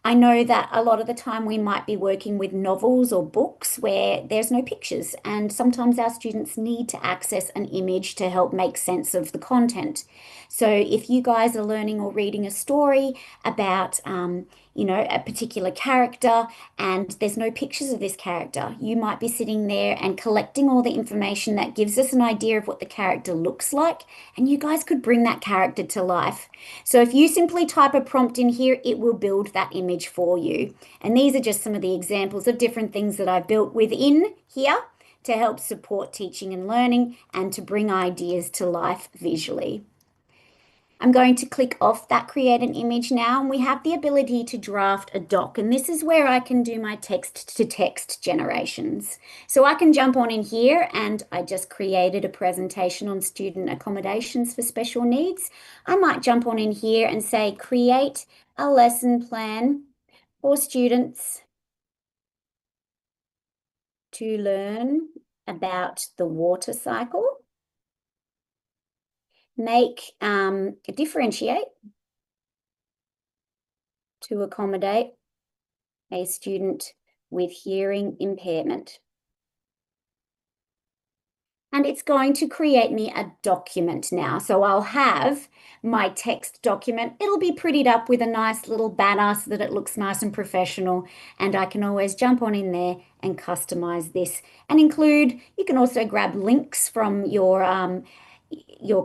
S4: I know that a lot of the time we might be working with novels or books where there's no pictures, and sometimes our students need to access an image to help make sense of the content. So if you guys are learning or reading a story about, a particular character and there's no pictures of this character, you might be sitting there and collecting all the information that gives us an idea of what the character looks like, and you guys could bring that character to life. So if you simply type a prompt in here, it will build that image for you. And these are just some of the examples of different things that I've built within here to help support teaching and learning and to bring ideas to life visually. I'm going to click off that create an image now, and we have the ability to draft a doc, and this is where I can do my text to text generations. So I can jump on in here, and I just created a presentation on student accommodations for special needs. I might jump on in here and say create a lesson plan for students to learn about the water cycle. Differentiate to accommodate a student with hearing impairment. And it's going to create me a document now. So I'll have my text document. It'll be prettied up with a nice little banner so that it looks nice and professional. And I can always jump on in there and customize this and include, you can also grab links from your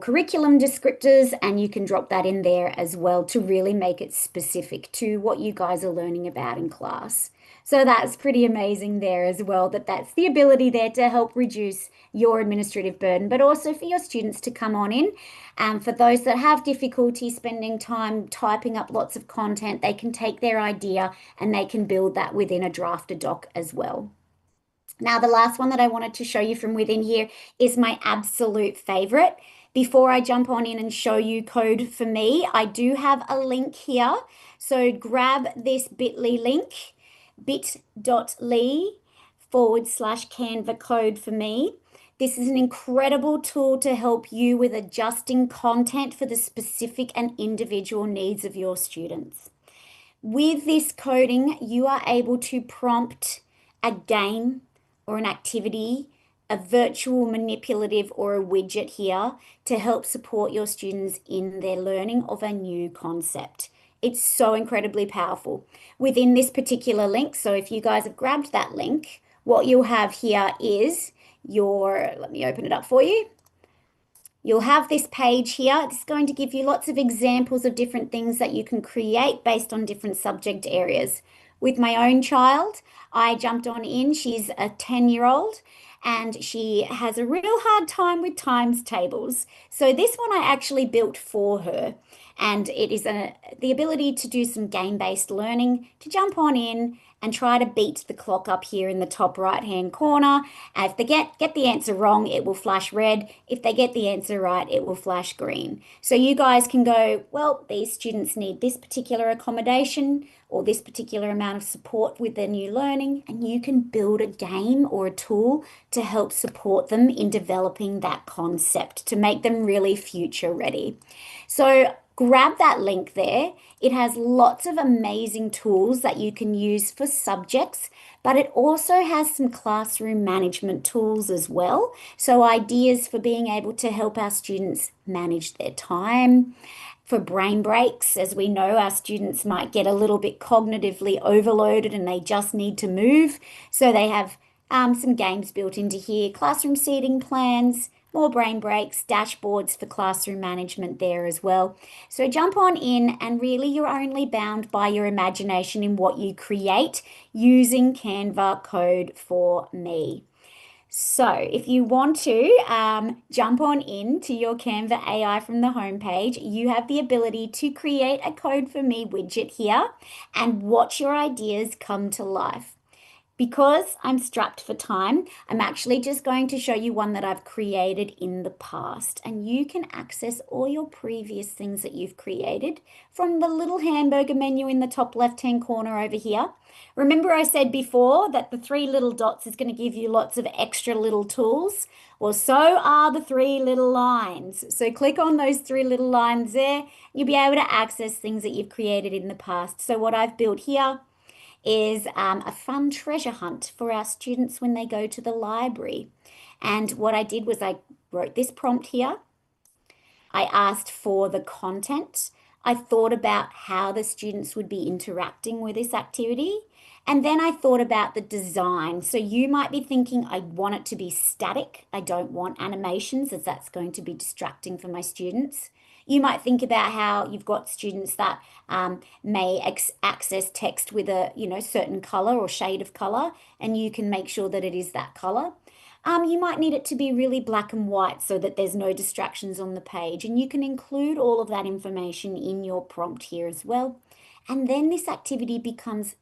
S4: curriculum descriptors, and you can drop that in there as well to really make it specific to what you guys are learning about in class. So that's pretty amazing there as well, that's the ability there to help reduce your administrative burden, but also for your students to come on in. And for those that have difficulty spending time typing up lots of content, they can take their idea and they can build that within a drafted doc as well. Now, the last one that I wanted to show you from within here is my absolute favorite. Before I jump on in and show you code for me, I do have a link here. So grab this bit.ly link, bit.ly/Canva code for me. This is an incredible tool to help you with adjusting content for the specific and individual needs of your students. With this coding, you are able to prompt a game or an activity, a virtual manipulative or a widget here to help support your students in their learning of a new concept. It's so incredibly powerful. Within this particular link, so if you guys have grabbed that link, what you'll have here is let me open it up for you. You'll have this page here. It's going to give you lots of examples of different things that you can create based on different subject areas. With my own child, I jumped on in. She's a 10-year-old and she has a real hard time with times tables. So this one I actually built for her. And it is the ability to do some game-based learning, to jump on in and try to beat the clock up here in the top right-hand corner. And if they get the answer wrong, it will flash red. If they get the answer right, it will flash green. So you guys can go, well, these students need this particular accommodation or this particular amount of support with their new learning, and you can build a game or a tool to help support them in developing that concept to make them really future ready. So grab that link there. It has lots of amazing tools that you can use for subjects, but it also has some classroom management tools as well. So ideas for being able to help our students manage their time. For brain breaks, as we know, our students might get a little bit cognitively overloaded and they just need to move. So they have some games built into here, classroom seating plans, more brain breaks, dashboards for classroom management there as well. So jump on in, and really you're only bound by your imagination in what you create using Canva code for me. So if you want to jump on into your Canva AI from the homepage, you have the ability to create a code for me widget here and watch your ideas come to life. Because I'm strapped for time, I'm actually just going to show you one that I've created in the past, and you can access all your previous things that you've created from the little hamburger menu in the top left-hand corner over here. Remember I said before that the 3 little dots is going to give you lots of extra little tools? Well, so are the 3 little lines. So click on those 3 little lines there. You'll be able to access things that you've created in the past. So what I've built here is a fun treasure hunt for our students when they go to the library. And what I did was I wrote this prompt here. I asked for the content. I thought about how the students would be interacting with this activity. And then I thought about the design. So you might be thinking, I want it to be static. I don't want animations, as that's going to be distracting for my students. You might think about how you've got students that may access text with a certain color or shade of color, and you can make sure that it is that color. You might need it to be really black and white so that there's no distractions on the page, and you can include all of that information in your prompt here as well. And then this activity becomes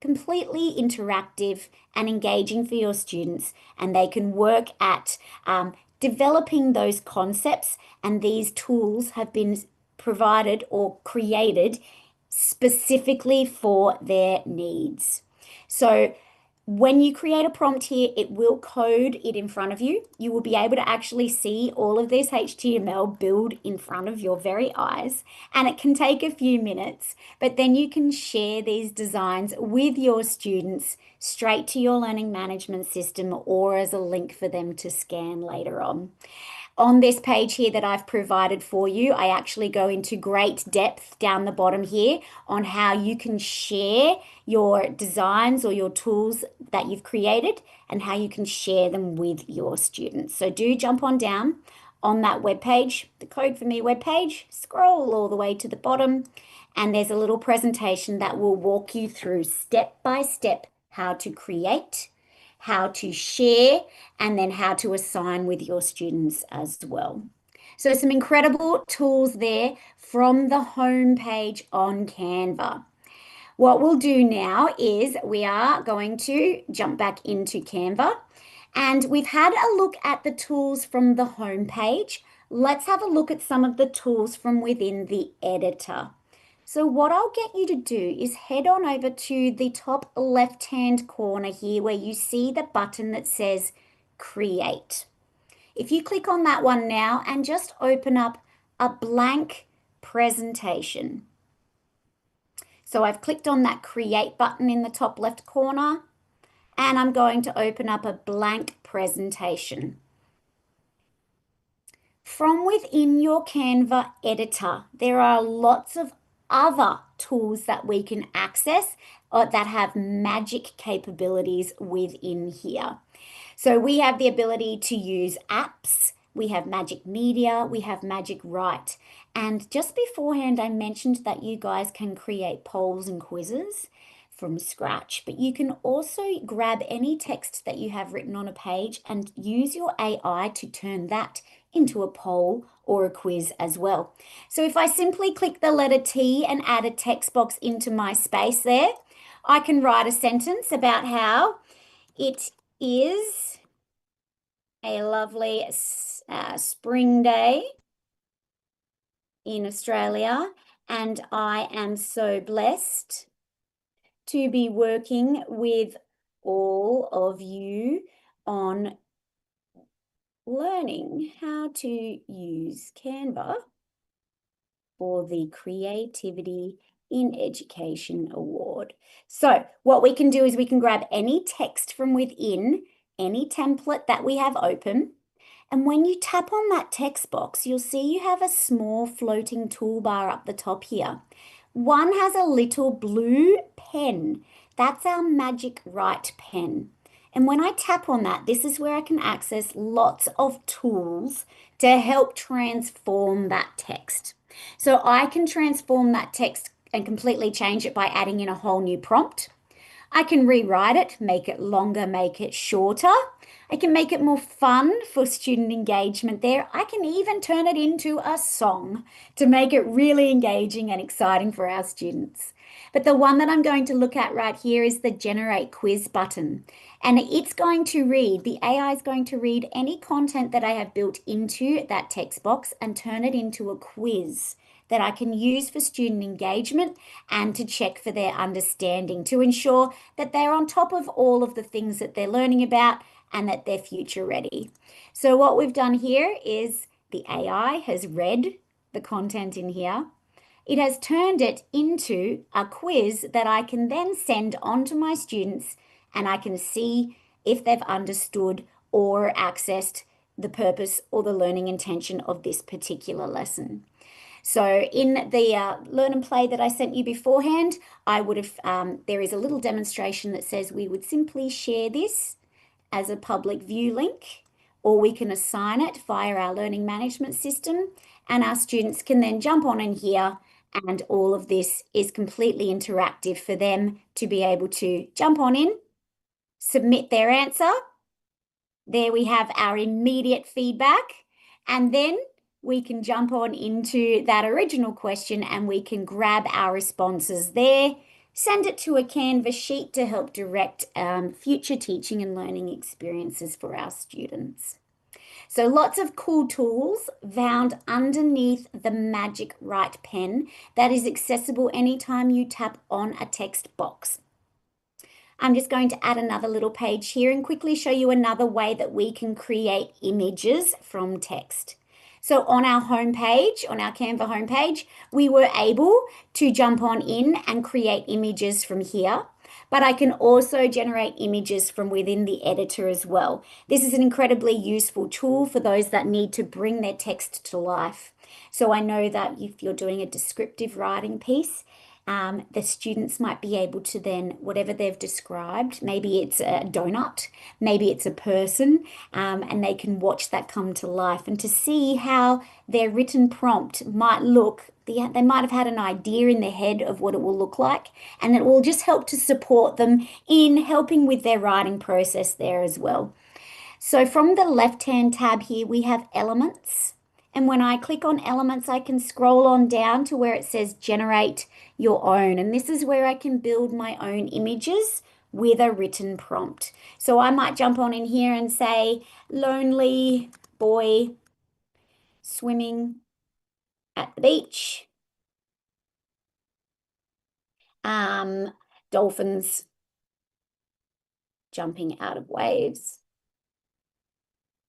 S4: completely interactive and engaging for your students, and they can work at developing those concepts, and these tools have been provided or created specifically for their needs. So when you create a prompt here, it will code it in front of you. You will be able to actually see all of this HTML build in front of your very eyes, and it can take a few minutes, but then you can share these designs with your students straight to your learning management system or as a link for them to scan later on. On this page here that I've provided for you, I actually go into great depth down the bottom here on how you can share your designs or your tools that you've created and how you can share them with your students. So do jump on down on that webpage, the Code for Me webpage, scroll all the way to the bottom, and there's a little presentation that will walk you through step by step how to create, how to share, and then how to assign with your students as well. So some incredible tools there from the home page on Canva. What we'll do now is we are going to jump back into Canva, and we've had a look at the tools from the home page. Let's have a look at some of the tools from within the editor. So what I'll get you to do is head on over to the top left-hand corner here where you see the button that says Create. If you click on that one now and just open up a blank presentation. So I've clicked on that Create button in the top left corner, and I'm going to open up a blank presentation. From within your Canva editor, there are lots of other tools that we can access that have magic capabilities within here. So we have the ability to use apps, we have Magic Media, we have Magic Write. And just beforehand, I mentioned that you guys can create polls and quizzes from scratch, but you can also grab any text that you have written on a page and use your AI to turn that into a poll or a quiz as well. So if I simply click the letter T and add a text box into my space there, I can write a sentence about how it is a lovely spring day in Australia, and I am so blessed to be working with all of you on learning how to use Canva for the Creativity in Education Award. So what we can do is we can grab any text from within any template that we have open, and when you tap on that text box, you'll see you have a small floating toolbar up the top here. One has a little blue pen. That's our Magic Write pen. And when I tap on that, this is where I can access lots of tools to help transform that text. So I can transform that text and completely change it by adding in a whole new prompt. I can rewrite it, make it longer, make it shorter. I can make it more fun for student engagement there. I can even turn it into a song to make it really engaging and exciting for our students. But the one that I'm going to look at right here is the generate quiz button. And it's going to read, the AI is going to read any content that I have built into that text box and turn it into a quiz that I can use for student engagement and to check for their understanding, to ensure that they're on top of all of the things that they're learning about and that they're future ready. So what we've done here is the AI has read the content in here. It has turned it into a quiz that I can then send on to my students, and I can see if they've understood or accessed the purpose or the learning intention of this particular lesson. So in the Learn and Play that I sent you beforehand, I would have, there is a little demonstration that says we would simply share this as a public view link, or we can assign it via our learning management system, and our students can then jump on in here, and all of this is completely interactive for them to be able to jump on in, submit their answer. There we have our immediate feedback, and then we can jump on into that original question and we can grab our responses there, send it to a Canva sheet to help direct future teaching and learning experiences for our students. So lots of cool tools found underneath the Magic Write pen that is accessible anytime you tap on a text box. I'm just going to add another little page here and quickly show you another way that we can create images from text. So on our homepage, on our Canva homepage, we were able to jump on in and create images from here, but I can also generate images from within the editor as well. This is an incredibly useful tool for those that need to bring their text to life. So I know that if you're doing a descriptive writing piece, the students might be able to then, whatever they've described, maybe it's a donut, maybe it's a person, and they can watch that come to life and to see how their written prompt might look. They might have had an idea in their head of what it will look like, and it will just help to support them in helping with their writing process there as well. So from the left-hand tab here, we have elements. And when I click on elements, I can scroll on down to where it says generate your own. And this is where I can build my own images with a written prompt. So I might jump on in here and say, lonely boy swimming at the beach. Dolphins jumping out of waves.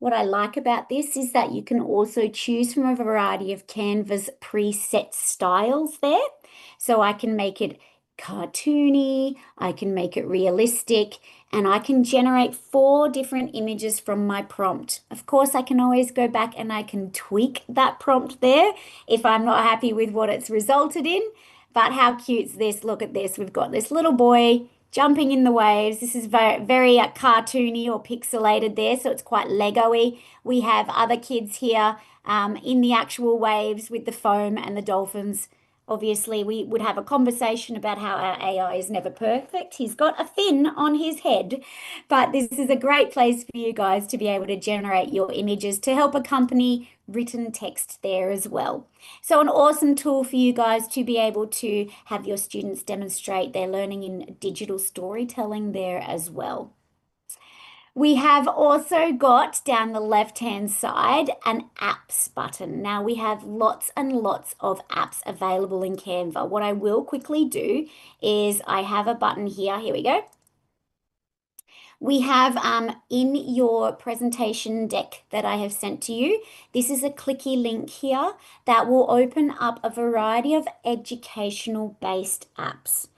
S4: What I like about this is that you can also choose from a variety of Canva's preset styles there. So I can make it cartoony, I can make it realistic, and I can generate 4 different images from my prompt. Of course, I can always go back and I can tweak that prompt there if I'm not happy with what it's resulted in. But how cute's this? Look at this. We've got this little boy jumping in the waves. This is very cartoony or pixelated there, so it's quite Lego-y. We have other kids here in the actual waves with the foam and the dolphins. Obviously, we would have a conversation about how our AI is never perfect. He's got a fin on his head, but this is a great place for you guys to be able to generate your images to help accompany written text there as well. So an awesome tool for you guys to be able to have your students demonstrate their learning in digital storytelling there as well. We have also got down the left-hand side an apps button. Now we have lots and lots of apps available in Canva. What I will quickly do is I have a button here. Here we go. We have in your presentation deck that I have sent to you, this is a clicky link here that will open up a variety of educational-based apps.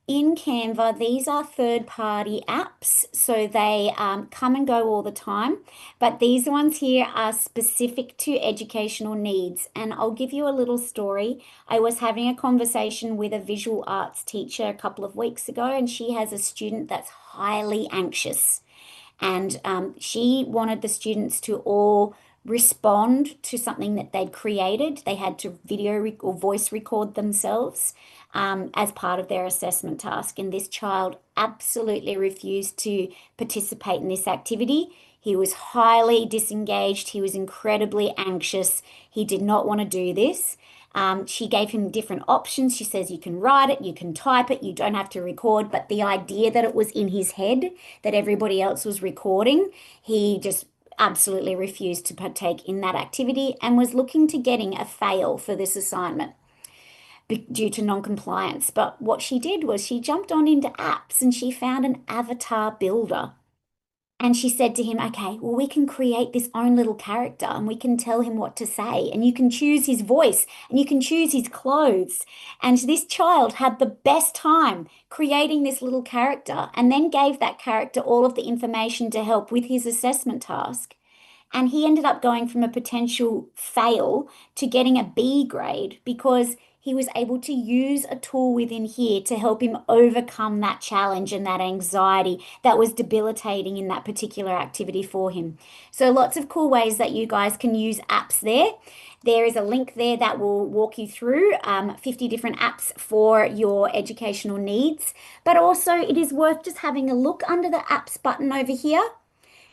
S4: In Canva, these are third-party apps, so they come and go all the time, but these ones here are specific to educational needs. And I'll give you a little story. I was having a conversation with a visual arts teacher a couple of weeks ago, and she has a student that's highly anxious. And she wanted the students to all respond to something that they'd created. They had to video or voice record themselves as part of their assessment task. And this child absolutely refused to participate in this activity. He was highly disengaged. He was incredibly anxious. He did not want to do this. She gave him different options. She says you can write it, you can type it, you don't have to record. But the idea that it was in his head, that everybody else was recording, he just absolutely refused to partake in that activity and was looking to getting a fail for this assignment due to non-compliance. But what she did was she jumped on into apps and she found an avatar builder. And she said to him, okay, well, we can create this own little character and we can tell him what to say and you can choose his voice and you can choose his clothes. And this child had the best time creating this little character and then gave that character all of the information to help with his assessment task. And he ended up going from a potential fail to getting a B grade because he was able to use a tool within here to help him overcome that challenge and that anxiety that was debilitating in that particular activity for him. So lots of cool ways that you guys can use apps there. There is a link there that will walk you through 50 different apps for your educational needs. But also it is worth just having a look under the apps button over here.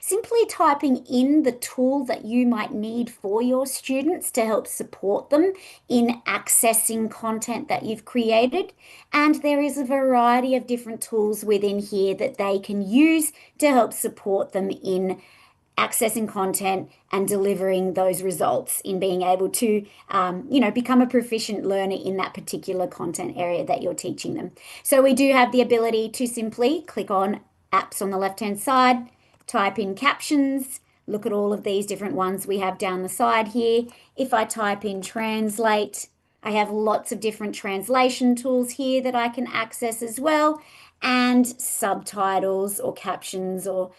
S4: Simply typing in the tool that you might need for your students to help support them in accessing content that you've created. And there is a variety of different tools within here that they can use to help support them in accessing content and delivering those results in being able to, become a proficient learner in that particular content area that you're teaching them. So we do have the ability to simply click on apps on the left-hand side, type in captions, look at all of these different ones we have down the side here. If I type in translate, I have lots of different translation tools here that I can access as well, and subtitles or captions or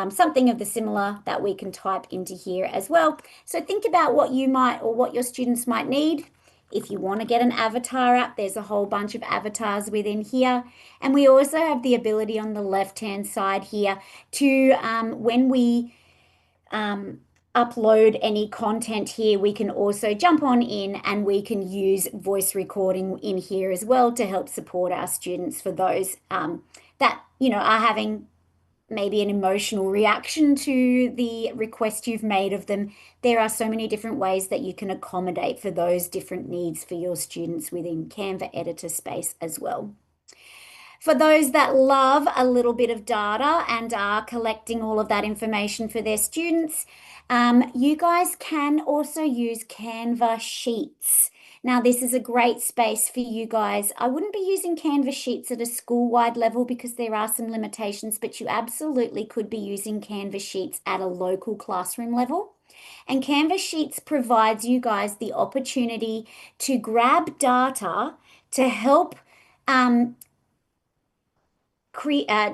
S4: something of the similar that we can type into here as well. So think about what you might or what your students might need. If you want to get an avatar app, there's a whole bunch of avatars within here. And we also have the ability on the left-hand side here to, when we upload any content here, we can also jump on in and we can use voice recording in here as well to help support our students for those that, are having maybe an emotional reaction to the request you've made of them. There are so many different ways that you can accommodate for those different needs for your students within Canva editor space as well. For those that love a little bit of data and are collecting all of that information for their students, you guys can also use Canva Sheets. Now, this is a great space for you guys. I wouldn't be using Canva Sheets at a school-wide level because there are some limitations, but you absolutely could be using Canva Sheets at a local classroom level. And Canva Sheets provides you guys the opportunity to grab data to help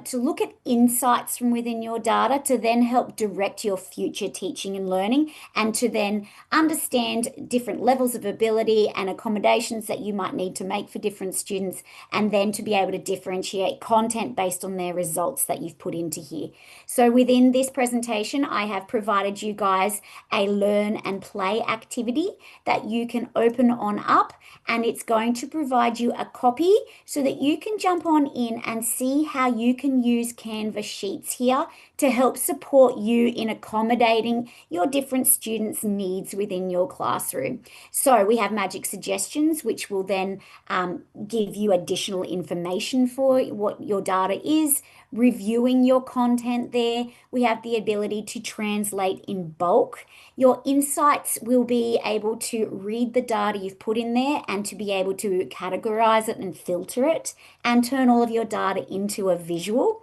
S4: to look at insights from within your data to then help direct your future teaching and learning, and to then understand different levels of ability and accommodations that you might need to make for different students, and then to be able to differentiate content based on their results that you've put into here. So within this presentation, I have provided you guys a learn and play activity that you can open on up, and it's going to provide you a copy so that you can jump on in and see how you can use Canva Sheets here to help support you in accommodating your different students' needs within your classroom. So we have magic suggestions, which will then give you additional information for what your data is, reviewing your content there. We have the ability to translate in bulk. Your insights will be able to read the data you've put in there and to be able to categorize it and filter it and turn all of your data into a visual.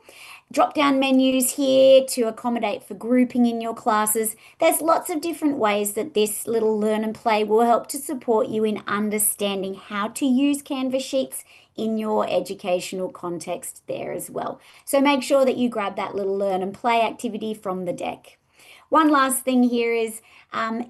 S4: Drop-down menus here to accommodate for grouping in your classes. There's lots of different ways that this little learn and play will help to support you in understanding how to use Canva Sheets in your educational context there as well. So make sure that you grab that little learn and play activity from the deck. One last thing here is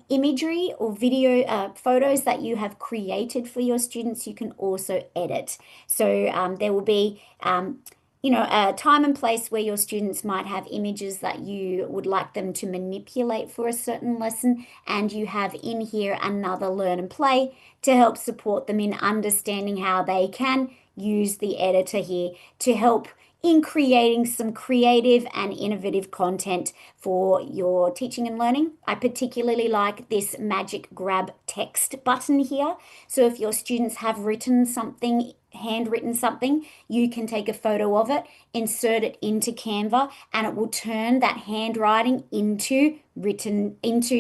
S4: imagery or video photos that you have created for your students, you can also edit. So there will be a time and place where your students might have images that you would like them to manipulate for a certain lesson, and you have in here another learn and play to help support them in understanding how they can use the editor here to help in creating some creative and innovative content for your teaching and learning. I particularly like this magic grab text button here. So if your students have written something, handwritten something, you can take a photo of it, insert it into Canva, and it will turn that handwriting into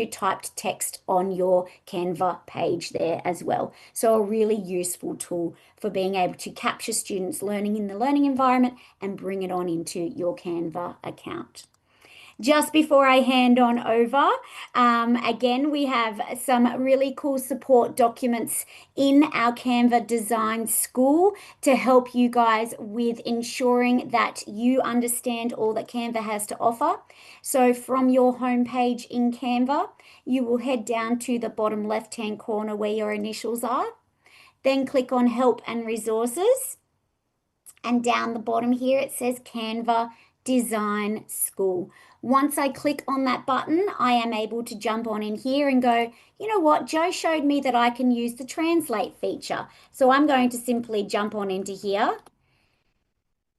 S4: typed text on your Canva page there as well. So a really useful tool for being able to capture students learning in the learning environment and bring it on into your Canva account. Just before I hand on over, again, we have some really cool support documents in our Canva Design School to help you guys with ensuring that you understand all that Canva has to offer. So from your homepage in Canva, you will head down to the bottom left-hand corner where your initials are. Then click on Help and Resources. And down the bottom here, it says Canva Design School. Once I click on that button, I am able to jump on in here and go, you know what, Joe showed me that I can use the translate feature. So I'm going to simply jump on into here.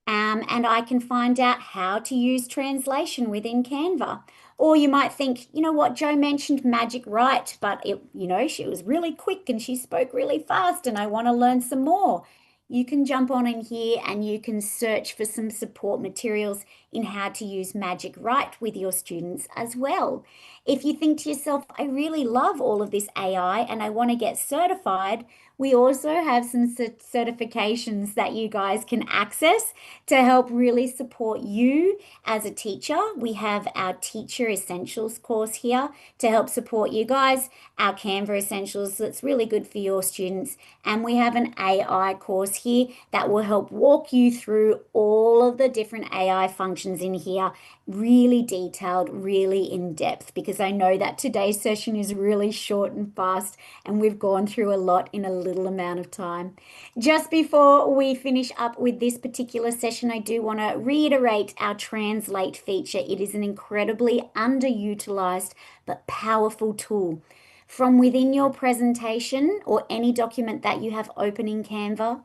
S4: And I can find out how to use translation within Canva. Or you might think, you know what, Joe mentioned Magic Write, but she was really quick and she spoke really fast and I want to learn some more. You can jump on in here and you can search for some support materials in how to use Magic Write with your students as well. If you think to yourself, I really love all of this AI and I want to get certified, we also have some certifications that you guys can access to help really support you as a teacher. We have our Teacher Essentials course here to help support you guys, our Canva Essentials that's really good for your students, and we have an AI course here that will help walk you through all of the different AI functions in here, really detailed, really in depth, because I know that today's session is really short and fast and we've gone through a lot in a little amount of time. Just before we finish up with this particular session, I do want to reiterate our translate feature. It is an incredibly underutilized but powerful tool. From within your presentation or any document that you have open in Canva,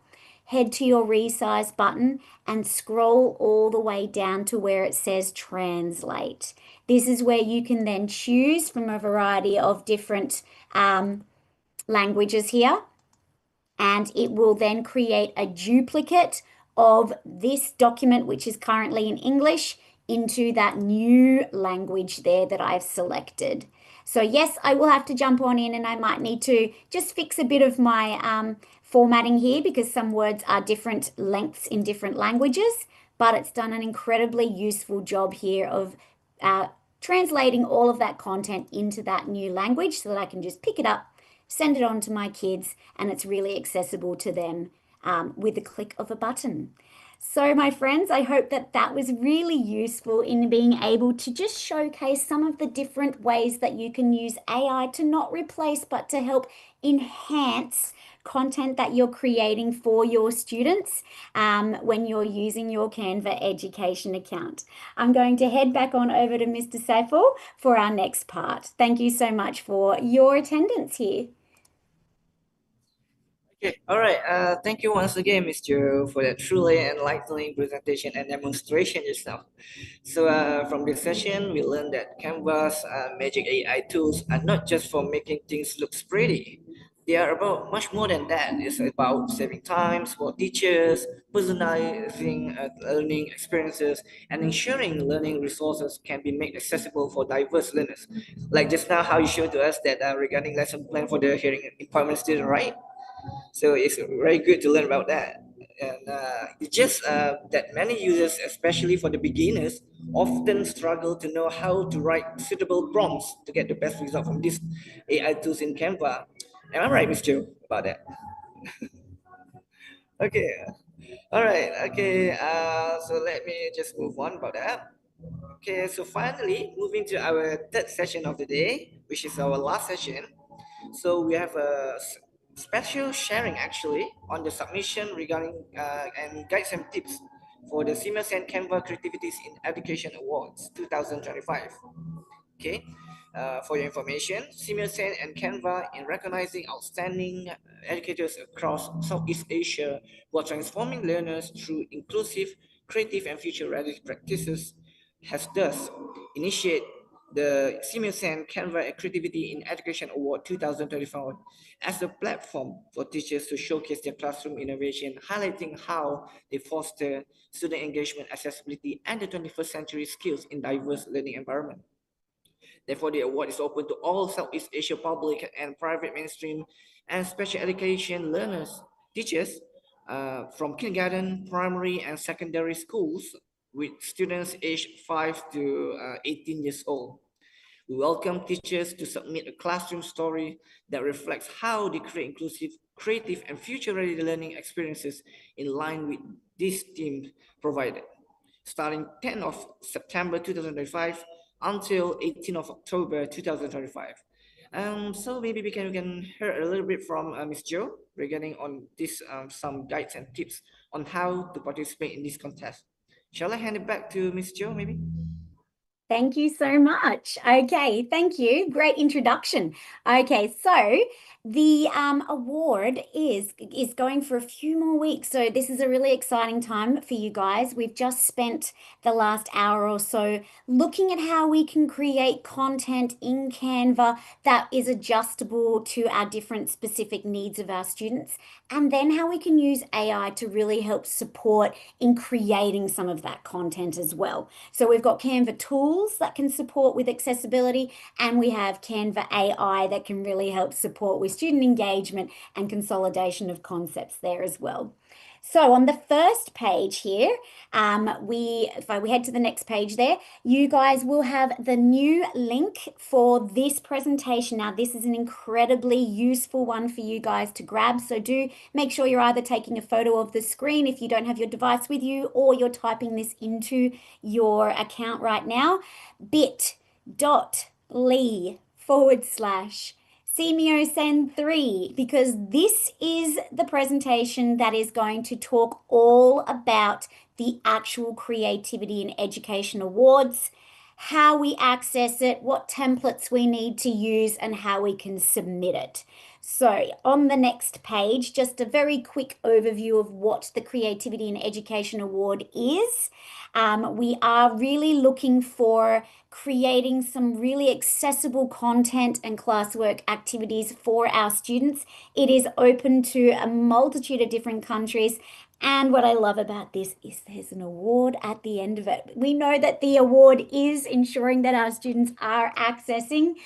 S4: head to your resize button and scroll all the way down to where it says translate. This is where you can then choose from a variety of different languages here, and it will then create a duplicate of this document, which is currently in English, into that new language there that I've selected. So yes, I will have to jump on in and I might need to just fix a bit of my formatting here because some words are different lengths in different languages, but it's done an incredibly useful job here of translating all of that content into that new language so that I can just pick it up, send it on to my kids, and it's really accessible to them with the click of a button. So my friends, I hope that that was really useful in being able to just showcase some of the different ways that you can use AI to not replace, but to help enhance content that you're creating for your students when you're using your Canva education account. I'm going to head back on over to Mr. Saiful for our next part. Thank you so much for your attendance here.
S3: Okay, all right. Thank you once again, Mr. for that truly enlightening presentation and demonstration just now. So from this session, we learned that Canva's Magic AI tools are not just for making things look pretty. They are about much more than that. It's about saving time for teachers, personalizing learning experiences, and ensuring learning resources can be made accessible for diverse learners. Like just now, how you showed to us that regarding lesson plan for the hearing impairment student, right? So it's very good to learn about that. And it's just that many users, especially for the beginners, often struggle to know how to write suitable prompts to get the best result from these AI tools in Canva. Am I right, Mr. about that? Okay. All right. Okay. So let me just move on about that. Okay. So finally, moving to our third session of the day, which is our last session. So we have a special sharing actually on the submission regarding and guides and tips for the SEAMEO SEN Canva Creativities in Education Awards 2025. Okay, for your information, SEAMEO SEN and Canva in recognizing outstanding educators across Southeast Asia who are transforming learners through inclusive, creative and future-ready practices, has thus initiated the SEAMEO SEN Canva Creativity in Education Award 2024 as a platform for teachers to showcase their classroom innovation, highlighting how they foster student engagement, accessibility, and the 21st century skills in diverse learning environment. Therefore, the award is open to all Southeast Asia public and private mainstream and special education learners, teachers from kindergarten, primary, and secondary schools with students aged 5 to 18 years old. We welcome teachers to submit a classroom story that reflects how they create inclusive, creative, and future-ready learning experiences in line with this theme provided. Starting 10th of September 2025 until 18th of October 2025. So maybe we can hear a little bit from Ms. Jo regarding on this some guides and tips on how to participate in this contest. Shall I hand it back to Ms. Jo maybe?
S4: Thank you so much. Okay, thank you. Great introduction. Okay, so the award is going for a few more weeks. So this is a really exciting time for you guys. We've just spent the last hour or so looking at how we can create content in Canva that is adjustable to our different specific needs of our students, and then how we can use AI to really help support in creating some of that content as well. So we've got Canva tools that can support with accessibility, and we have Canva AI that can really help support with student engagement and consolidation of concepts there as well. So on the first page here, if we head to the next page there, you guys will have the new link for this presentation. Now, this is an incredibly useful one for you guys to grab. So do make sure you're either taking a photo of the screen if you don't have your device with you, or you're typing this into your account right now. bit.ly/SEAMEO SEN 3, because this is the presentation that is going to talk all about the actual Creativity in Education Awards, how we access it, what templates we need to use, and how we can submit it. So on the next page, just a very quick overview of what the Creativity in Education Award is. We are really looking for creating some really accessible content and classwork activities for our students. It is open to a multitude of different countries. And what I love about this is there's an award at the end of it. We know that the award is ensuring that our students are accessing,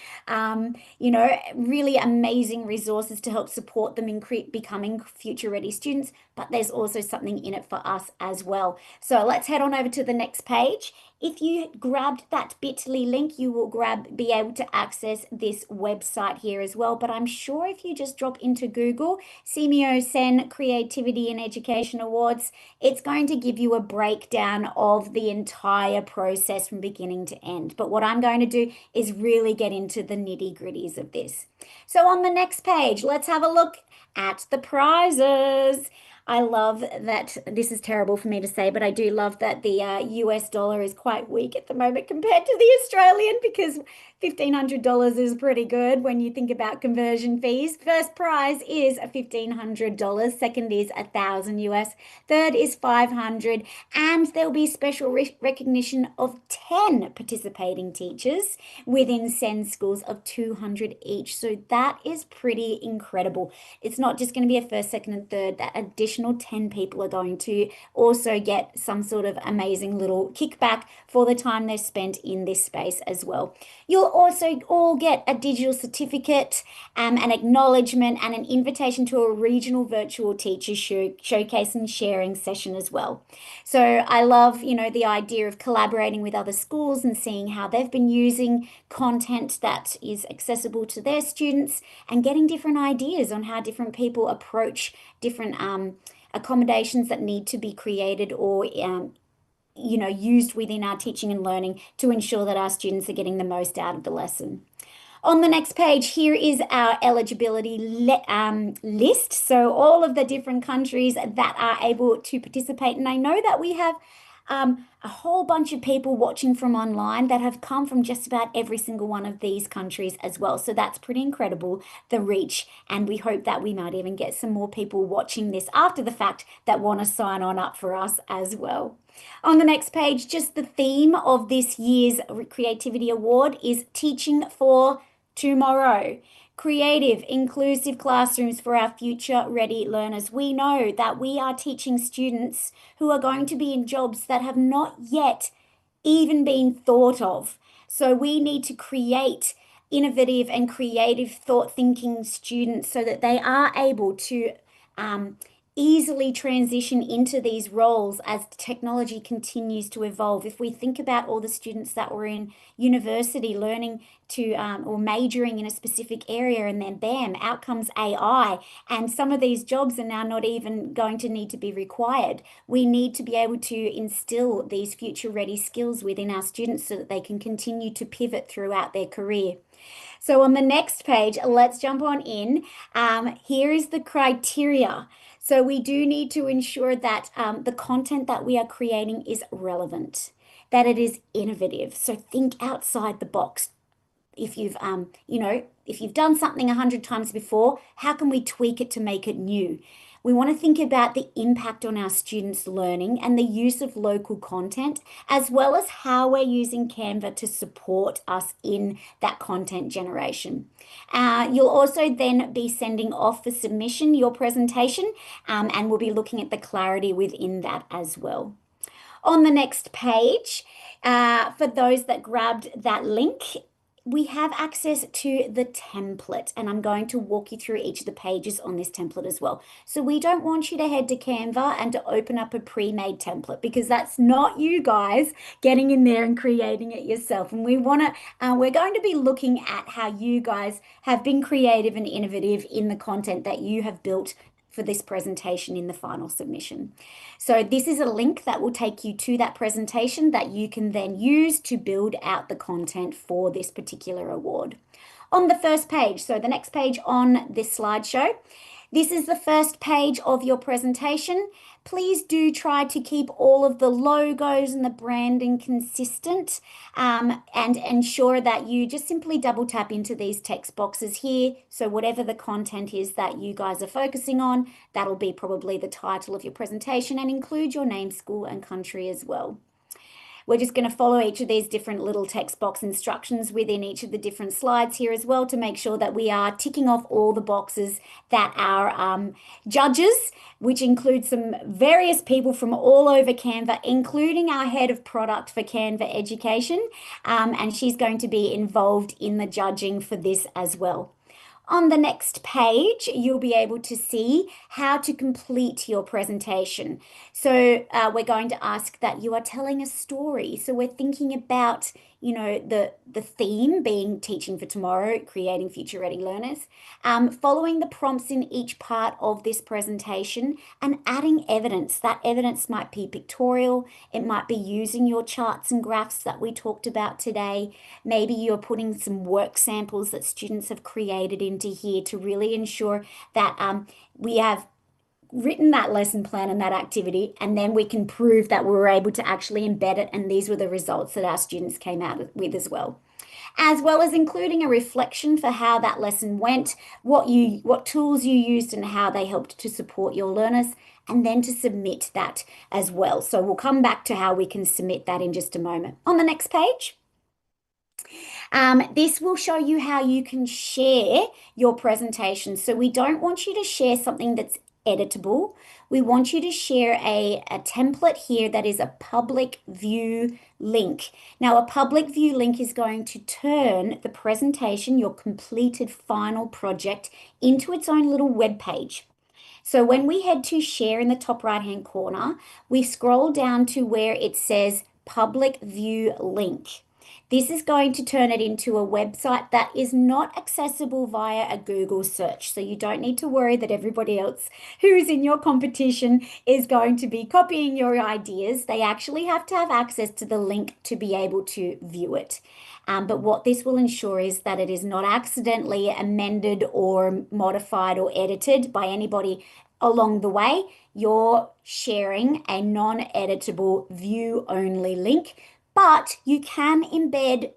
S4: really amazing resources to help support them in becoming future-ready students, but there's also something in it for us as well. So let's head on over to the next page. If you grabbed that bit.ly link, you will be able to access this website here as well. But I'm sure if you just drop into Google, SEAMEO SEN Creativity in Education Awards, it's going to give you a breakdown of the entire process from beginning to end. But what I'm going to do is really get into the nitty-gritties of this. So on the next page, let's have a look at the prizes. I love that, this is terrible for me to say, but I do love that the US dollar is quite weak at the moment compared to the Australian, because $1,500 is pretty good when you think about conversion fees. First prize is $1,500, second is $1,000 US, third is $500, and there'll be special recognition of 10 participating teachers within SEN schools of 200 each. So that is pretty incredible. It's not just going to be a first, second, and third. That additional 10 people are going to also get some sort of amazing little kickback for the time they've spent in this space as well. You'll also all get a digital certificate, an acknowledgement, and an invitation to a regional virtual teacher showcase and sharing session as well. So I love, the idea of collaborating with other schools and seeing how they've been using content that is accessible to their students, and getting different ideas on how different people approach different accommodations that need to be created or used within our teaching and learning to ensure that our students are getting the most out of the lesson. On the next page, here is our eligibility list. So all of the different countries that are able to participate. And I know that we have a whole bunch of people watching from online that have come from just about every single one of these countries as well. So that's pretty incredible, the reach. And we hope that we might even get some more people watching this after the fact that want to sign on up for us as well. On the next page, just the theme of this year's Creativity Award is Teaching for Tomorrow. Creative, inclusive classrooms for our future-ready learners. We know that we are teaching students who are going to be in jobs that have not yet even been thought of. So we need to create innovative and creative thought-thinking students so that they are able to easily transition into these roles as technology continues to evolve. If we think about all the students that were in university learning to or majoring in a specific area, and then bam, out comes AI, and some of these jobs are now not even going to need to be required. We need to be able to instill these future ready skills within our students so that they can continue to pivot throughout their career. So on the next page, let's jump on in. Here is the criteria. So we do need to ensure that the content that we are creating is relevant, that it is innovative. So think outside the box. If you've, if you've done something 100 times before, how can we tweak it to make it new? We want to think about the impact on our students' learning and the use of local content, as well as how we're using Canva to support us in that content generation. You'll also then be sending off for submission your presentation, and we'll be looking at the clarity within that as well. On the next page, for those that grabbed that link, we have access to the template, and I'm going to walk you through each of the pages on this template as well. So we don't want you to head to Canva and to open up a pre-made template, because that's not you guys getting in there and creating it yourself. And we're going to be looking at how you guys have been creative and innovative in the content that you have built for this presentation in the final submission. So this is a link that will take you to that presentation that you can then use to build out the content for this particular award. On the first page, so the next page on this slideshow, this is the first page of your presentation. Please do try to keep all of the logos and the branding consistent, and ensure that you just simply double tap into these text boxes here. So whatever the content is that you guys are focusing on, that'll be probably the title of your presentation, and include your name, school, and country as well. We're just going to follow each of these different little text box instructions within each of the different slides here as well, to make sure that we are ticking off all the boxes that our judges, which includes some various people from all over Canva, including our head of product for Canva Education, and she's going to be involved in the judging for this as well. On the next page, you'll be able to see how to complete your presentation. So we're going to ask that you are telling a story. So we're thinking about, the theme being teaching for tomorrow, creating future ready learners, following the prompts in each part of this presentation, and adding evidence. That evidence might be pictorial. It might be using your charts and graphs that we talked about today. Maybe you're putting some work samples that students have created into here to really ensure that we have written that lesson plan and that activity, and then we can prove that we were able to actually embed it, and these were the results that our students came out with as well as including a reflection for how that lesson went, what tools you used, and how they helped to support your learners, and then to submit that as well. So we'll come back to how we can submit that in just a moment. On the next page, this will show you how you can share your presentation. So we don't want you to share something that's editable. We want you to share a template here that is a public view link. Now, a public view link is going to turn the presentation, your completed final project, into its own little web page. So when we head to share in the top right-hand corner, we scroll down to where it says public view link. This is going to turn it into a website that is not accessible via a Google search. So you don't need to worry that everybody else who's in your competition is going to be copying your ideas. They actually have to have access to the link to be able to view it. But what this will ensure is that it is not accidentally amended or modified or edited by anybody along the way, you're sharing a non-editable view-only link, but you can embed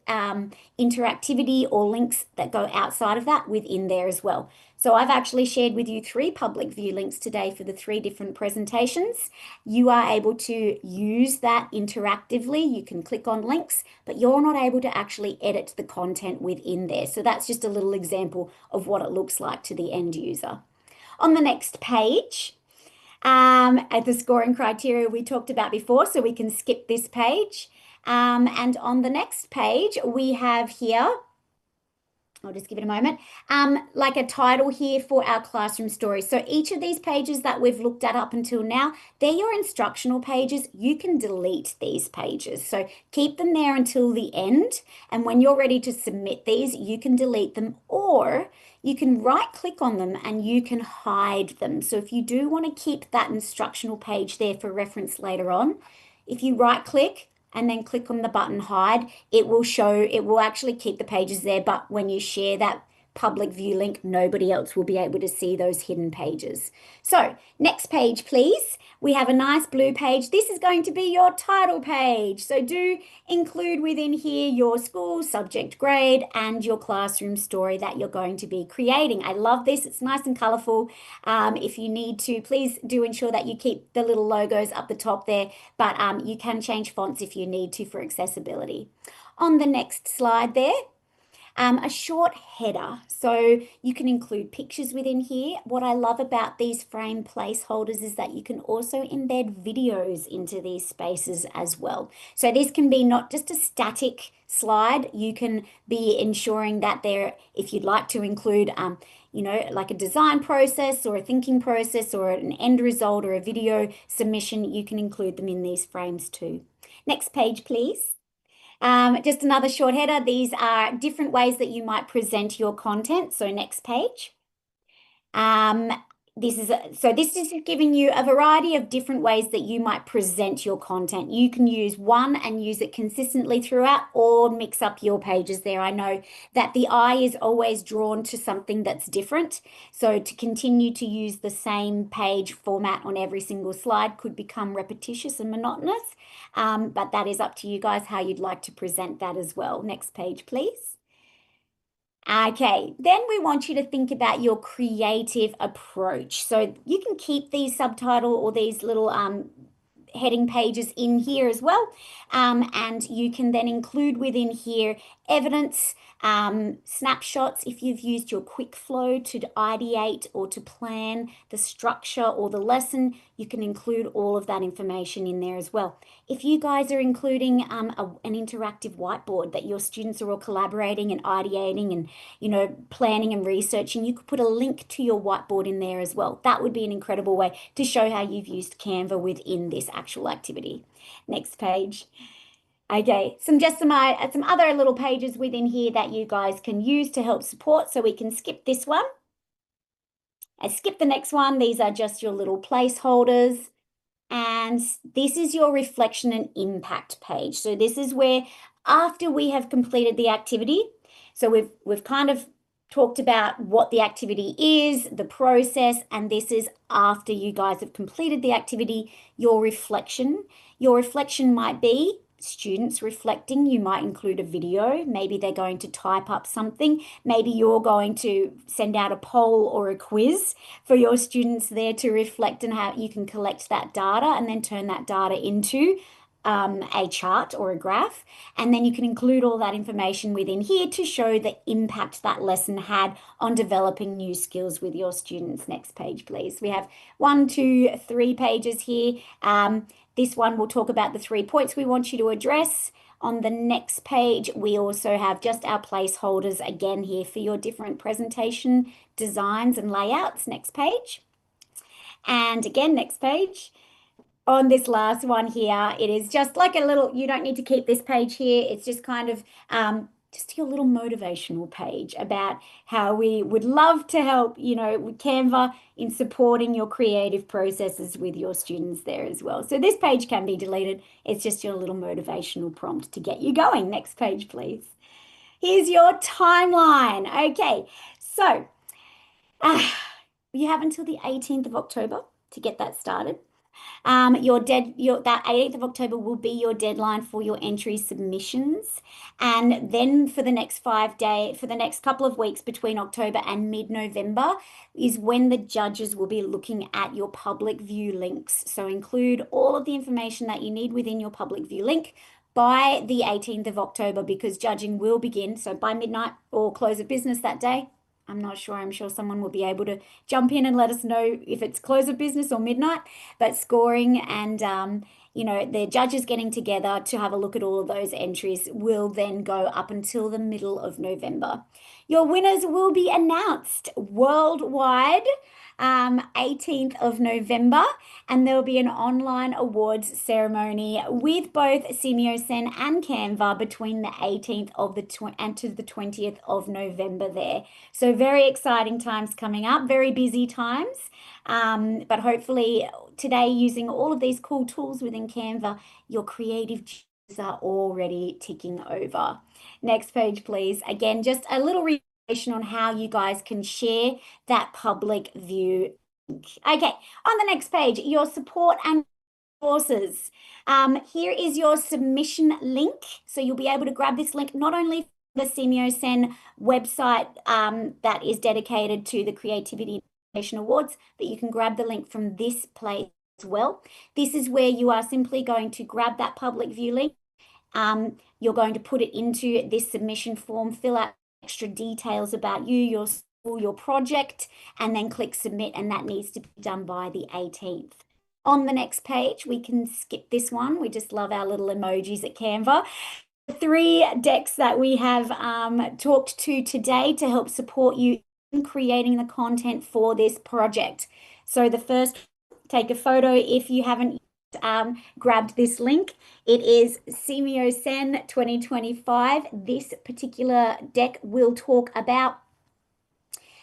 S4: interactivity or links that go outside of that within there as well. So I've actually shared with you 3 public view links today for the 3 different presentations. You are able to use that interactively. You can click on links, but you're not able to actually edit the content within there. So that's just a little example of what it looks like to the end user. On the next page, at the scoring criteria we talked about before, so we can skip this page. And on the next page, we have here, I'll just give it a moment, like a title here for our classroom story. So each of these pages that we've looked at up until now, they're your instructional pages. You can delete these pages. So keep them there until the end. And when you're ready to submit these, you can delete them, or you can right click on them and you can hide them. So if you do want to keep that instructional page there for reference later on, if you right click and then click on the button hide, it will actually keep the pages there, but when you share that public view link, nobody else will be able to see those hidden pages. So next page, please. We have a nice blue page. This is going to be your title page. So do include within here your school, subject, grade, and your classroom story that you're going to be creating. I love this. It's nice and colorful. If you need to, please do ensure that you keep the little logos up the top there, but you can change fonts if you need to for accessibility. On the next slide there, a short header, so you can include pictures within here. What I love about these frame placeholders is that you can also embed videos into these spaces as well. So this can be not just a static slide. You can be ensuring that there, if you'd like to include you know, like a design process or a thinking process or an end result or a video submission, you can include them in these frames too. Next page, please. Just another short header. These are different ways that you might present your content. So next page. This is giving you a variety of different ways that you might present your content. You can use one and use it consistently throughout, or mix up your pages there. I know that the eye is always drawn to something that's different. So to continue to use the same page format on every single slide could become repetitious and monotonous. But that is up to you guys how you'd like to present that as well. Next page, please. Okay, then we want you to think about your creative approach. So you can keep these subtitle or these little heading pages in here as well. And you can then include within here evidence, snapshots. If you've used your quick flow to ideate or to plan the structure or the lesson, you can include all of that information in there as well. If you guys are including an interactive whiteboard that your students are all collaborating and ideating and, you know, planning and researching, you could put a link to your whiteboard in there as well. That would be an incredible way to show how you've used Canva within this actual activity. Next page. Okay, some other little pages within here that you guys can use to help support. So we can skip this one. And skip the next one. These are just your little placeholders. And this is your reflection and impact page. So this is where, after we have completed the activity, so we've kind of talked about what the activity is, the process, and this is after you guys have completed the activity, your reflection. Your reflection might be students reflecting. You might include a video. Maybe they're going to type up something. Maybe you're going to send out a poll or a quiz for your students there to reflect, and how you can collect that data and then turn that data into a chart or a graph. And then you can include all that information within here to show the impact that lesson had on developing new skills with your students. Next page, please. We have 1, 2, 3 pages here. This one will talk about the 3 points we want you to address. On the next page, we also have just our placeholders again here for your different presentation designs and layouts. Next page. And again, next page. On this last one here, it is just like a little, you don't need to keep this page here. It's just kind of just your little motivational page about how we would love to help, you know, with Canva in supporting your creative processes with your students there as well. So this page can be deleted. It's just your little motivational prompt to get you going. Next page, please. Here's your timeline. Okay, so you have until the 18th of October to get that started. That 18th of October will be your deadline for your entry submissions. And then for the next for the next couple of weeks between October and mid-November is when the judges will be looking at your public view links. So include all of the information that you need within your public view link by the 18th of October, because judging will begin. So by midnight or close of business that day. I'm not sure. I'm sure someone will be able to jump in and let us know if it's close of business or midnight. But scoring and, the judges getting together to have a look at all of those entries will then go up until the middle of November. Your winners will be announced worldwide 18th of November, and there'll be an online awards ceremony with both SEAMEO SEN and Canva between the 18th and to the 20th of November there. So very exciting times coming up, very busy times. But hopefully today, using all of these cool tools within Canva, your creative juices are already ticking over. Next page, please. Again, just a little on how you guys can share that public view link. Okay, on the next page, your support and resources. Here is your submission link. So you'll be able to grab this link not only from the SEAMEO SEN website that is dedicated to the Creativity Innovation Awards, but you can grab the link from this place as well. This is where you are simply going to grab that public view link. You're going to put it into this submission form, fill out extra details about you, your school, your project, and then click submit, and that needs to be done by the 18th. On the next page, we can skip this one. We just love our little emojis at Canva. The 3 decks that we have talked to today to help support you in creating the content for this project. So the first, take a photo if you haven't grabbed this link. It is SEAMEO SEN 2025. This particular deck will talk about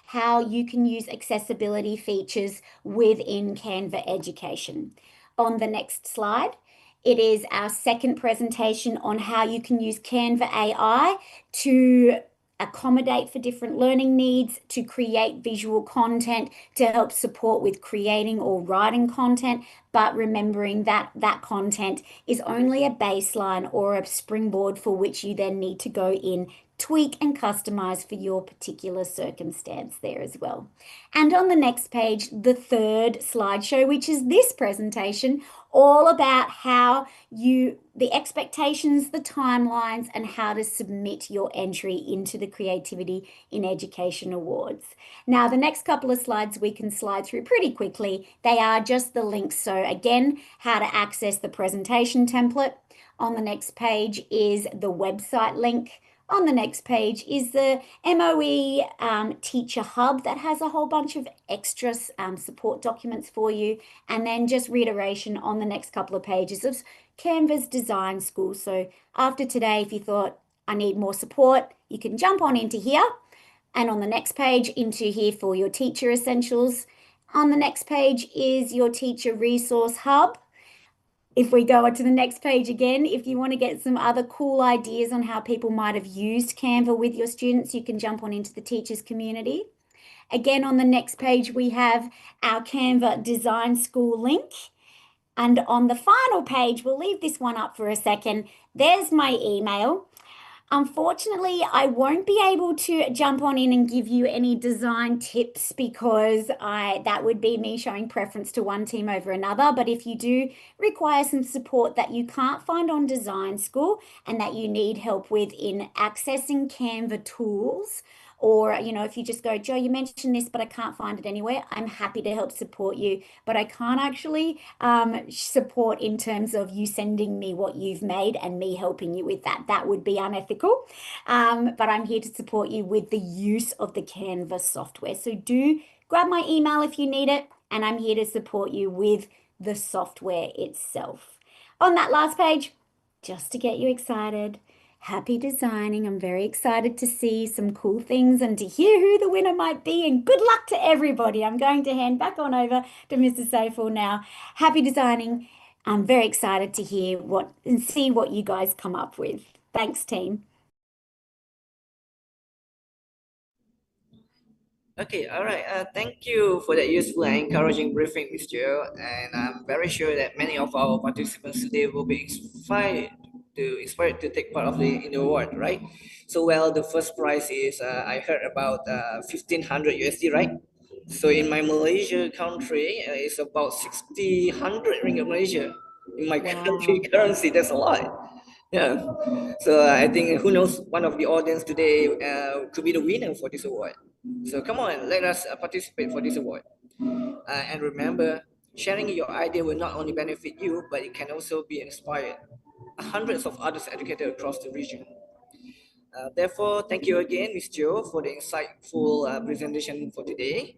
S4: how you can use accessibility features within Canva education. On the next slide, it is our second presentation on how you can use Canva AI to accommodate for different learning needs, to create visual content, to help support with creating or writing content, but remembering that that content is only a baseline or a springboard for which you then need to go in, tweak and customize for your particular circumstance there as well. And on the next page, the third slideshow, which is this presentation, all about how the expectations, the timelines, and how to submit your entry into the Creativity in Education Awards. Now, the next couple of slides we can slide through pretty quickly. They are just the links. So again, how to access the presentation template. On the next page is the website link. On the next page is the MOE Teacher Hub that has a whole bunch of extra support documents for you. And then just reiteration on the next couple of pages of Canva's Design School. So after today, if you thought, I need more support, you can jump on into here. And on the next page, into here for your Teacher Essentials. On the next page is your Teacher Resource Hub. If we go on to the next page again, if you want to get some other cool ideas on how people might have used Canva with your students, you can jump on into the teachers community. Again, on the next page, we have our Canva Design School link. And on the final page, we'll leave this one up for a second. There's my email. Unfortunately, I won't be able to jump on in and give you any design tips because that would be me showing preference to one team over another. But if you do require some support that you can't find on Design School and that you need help with in accessing Canva tools, or, if you just go, Joe, you mentioned this, but I can't find it anywhere, I'm happy to help support you. But I can't actually support in terms of you sending me what you've made and me helping you with that. That would be unethical. But I'm here to support you with the use of the Canva software. So do grab my email if you need it, and I'm here to support you with the software itself. On that last page, just to get you excited, happy designing. I'm very excited to see some cool things and to hear who the winner might be, and good luck to everybody. I'm going to hand back on over to Mr. Saiful now. Happy designing. I'm very excited to hear and see what you guys come up with. Thanks, team.
S3: Okay, all right. Thank you for that useful and encouraging briefing, Ms. Joe. And I'm very sure that many of our participants today will be inspired to take part of in the award, right? So, well, the first prize is I heard about 1,500 USD, right? So in my Malaysia country, it's about 6,000 ringgit Malaysia. In my country
S4: Wow.
S3: currency, that's a lot. Yeah. So I think who knows, one of the audience today could be the winner for this award. So come on, let us participate for this award. And remember, sharing your idea will not only benefit you, but it can also be inspired hundreds of others educated across the region. Therefore, thank you again, Ms. Joe, for the insightful presentation for today.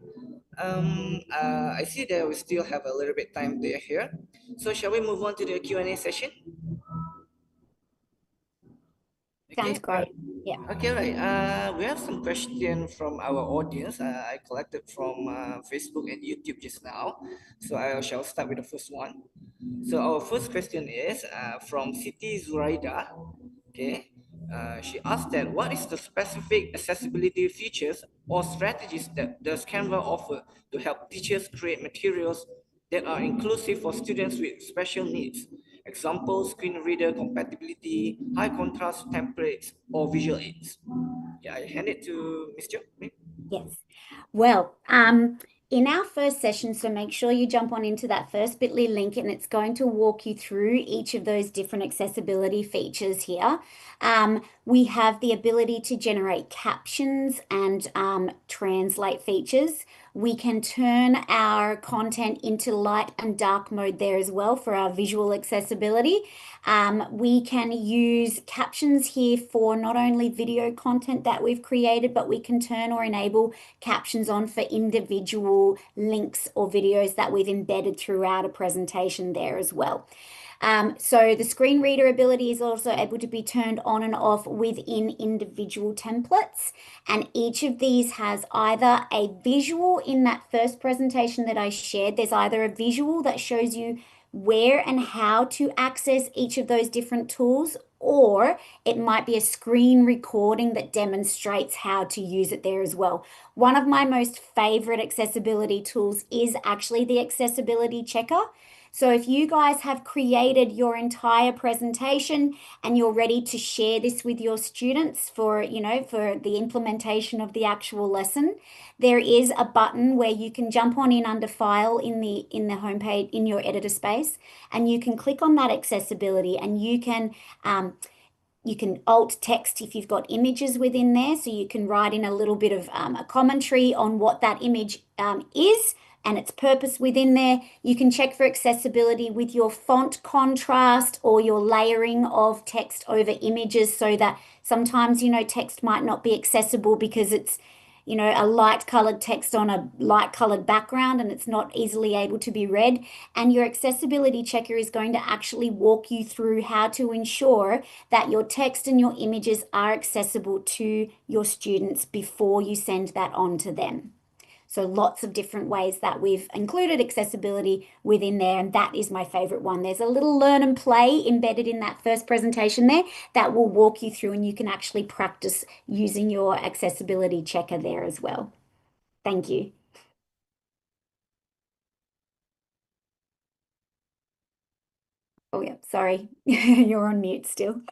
S3: I see that we still have a little bit time there here. So shall we move on to the Q&A session?
S4: Sounds
S3: Okay.
S4: great. Yeah.
S3: Okay, right. We have some questions from our audience. I collected from Facebook and YouTube just now. So I shall start with the first one. So our first question is from Siti Zuraida. Okay. She asked that what is the specific accessibility features or strategies that does Canva offer to help teachers create materials that are inclusive for students with special needs? Example, screen reader compatibility, high contrast templates, or visual aids. Yeah, I hand it to Ms. Jo.
S4: Yes. Well, in our first session, so make sure you jump on into that first bit.ly link and it's going to walk you through each of those different accessibility features here. We have the ability to generate captions and translate features. We can turn our content into light and dark mode there as well for our visual accessibility. We can use captions here for not only video content that we've created, but we can turn or enable captions on for individual links or videos that we've embedded throughout a presentation there as well. So the screen reader ability is also able to be turned on and off within individual templates. And each of these has either a visual in that first presentation that I shared. There's either a visual that shows you where and how to access each of those different tools, or it might be a screen recording that demonstrates how to use it there as well. One of my most favorite accessibility tools is actually the accessibility checker. So if you guys have created your entire presentation and you're ready to share this with your students for, for the implementation of the actual lesson, there is a button where you can jump on in under File in the homepage in your editor space, and you can click on that accessibility, and you can alt text if you've got images within there, so you can write in a little bit of a commentary on what that image is and its purpose within there. You can check for accessibility with your font contrast or your layering of text over images, so that sometimes, text might not be accessible because it's, a light colored text on a light colored background and it's not easily able to be read. And your accessibility checker is going to actually walk you through how to ensure that your text and your images are accessible to your students before you send that on to them. So lots of different ways that we've included accessibility within there, and that is my favorite one. There's a little learn and play embedded in that first presentation there that will walk you through, and you can actually practice using your accessibility checker there as well. Thank you. Oh yeah, sorry, you're on mute still.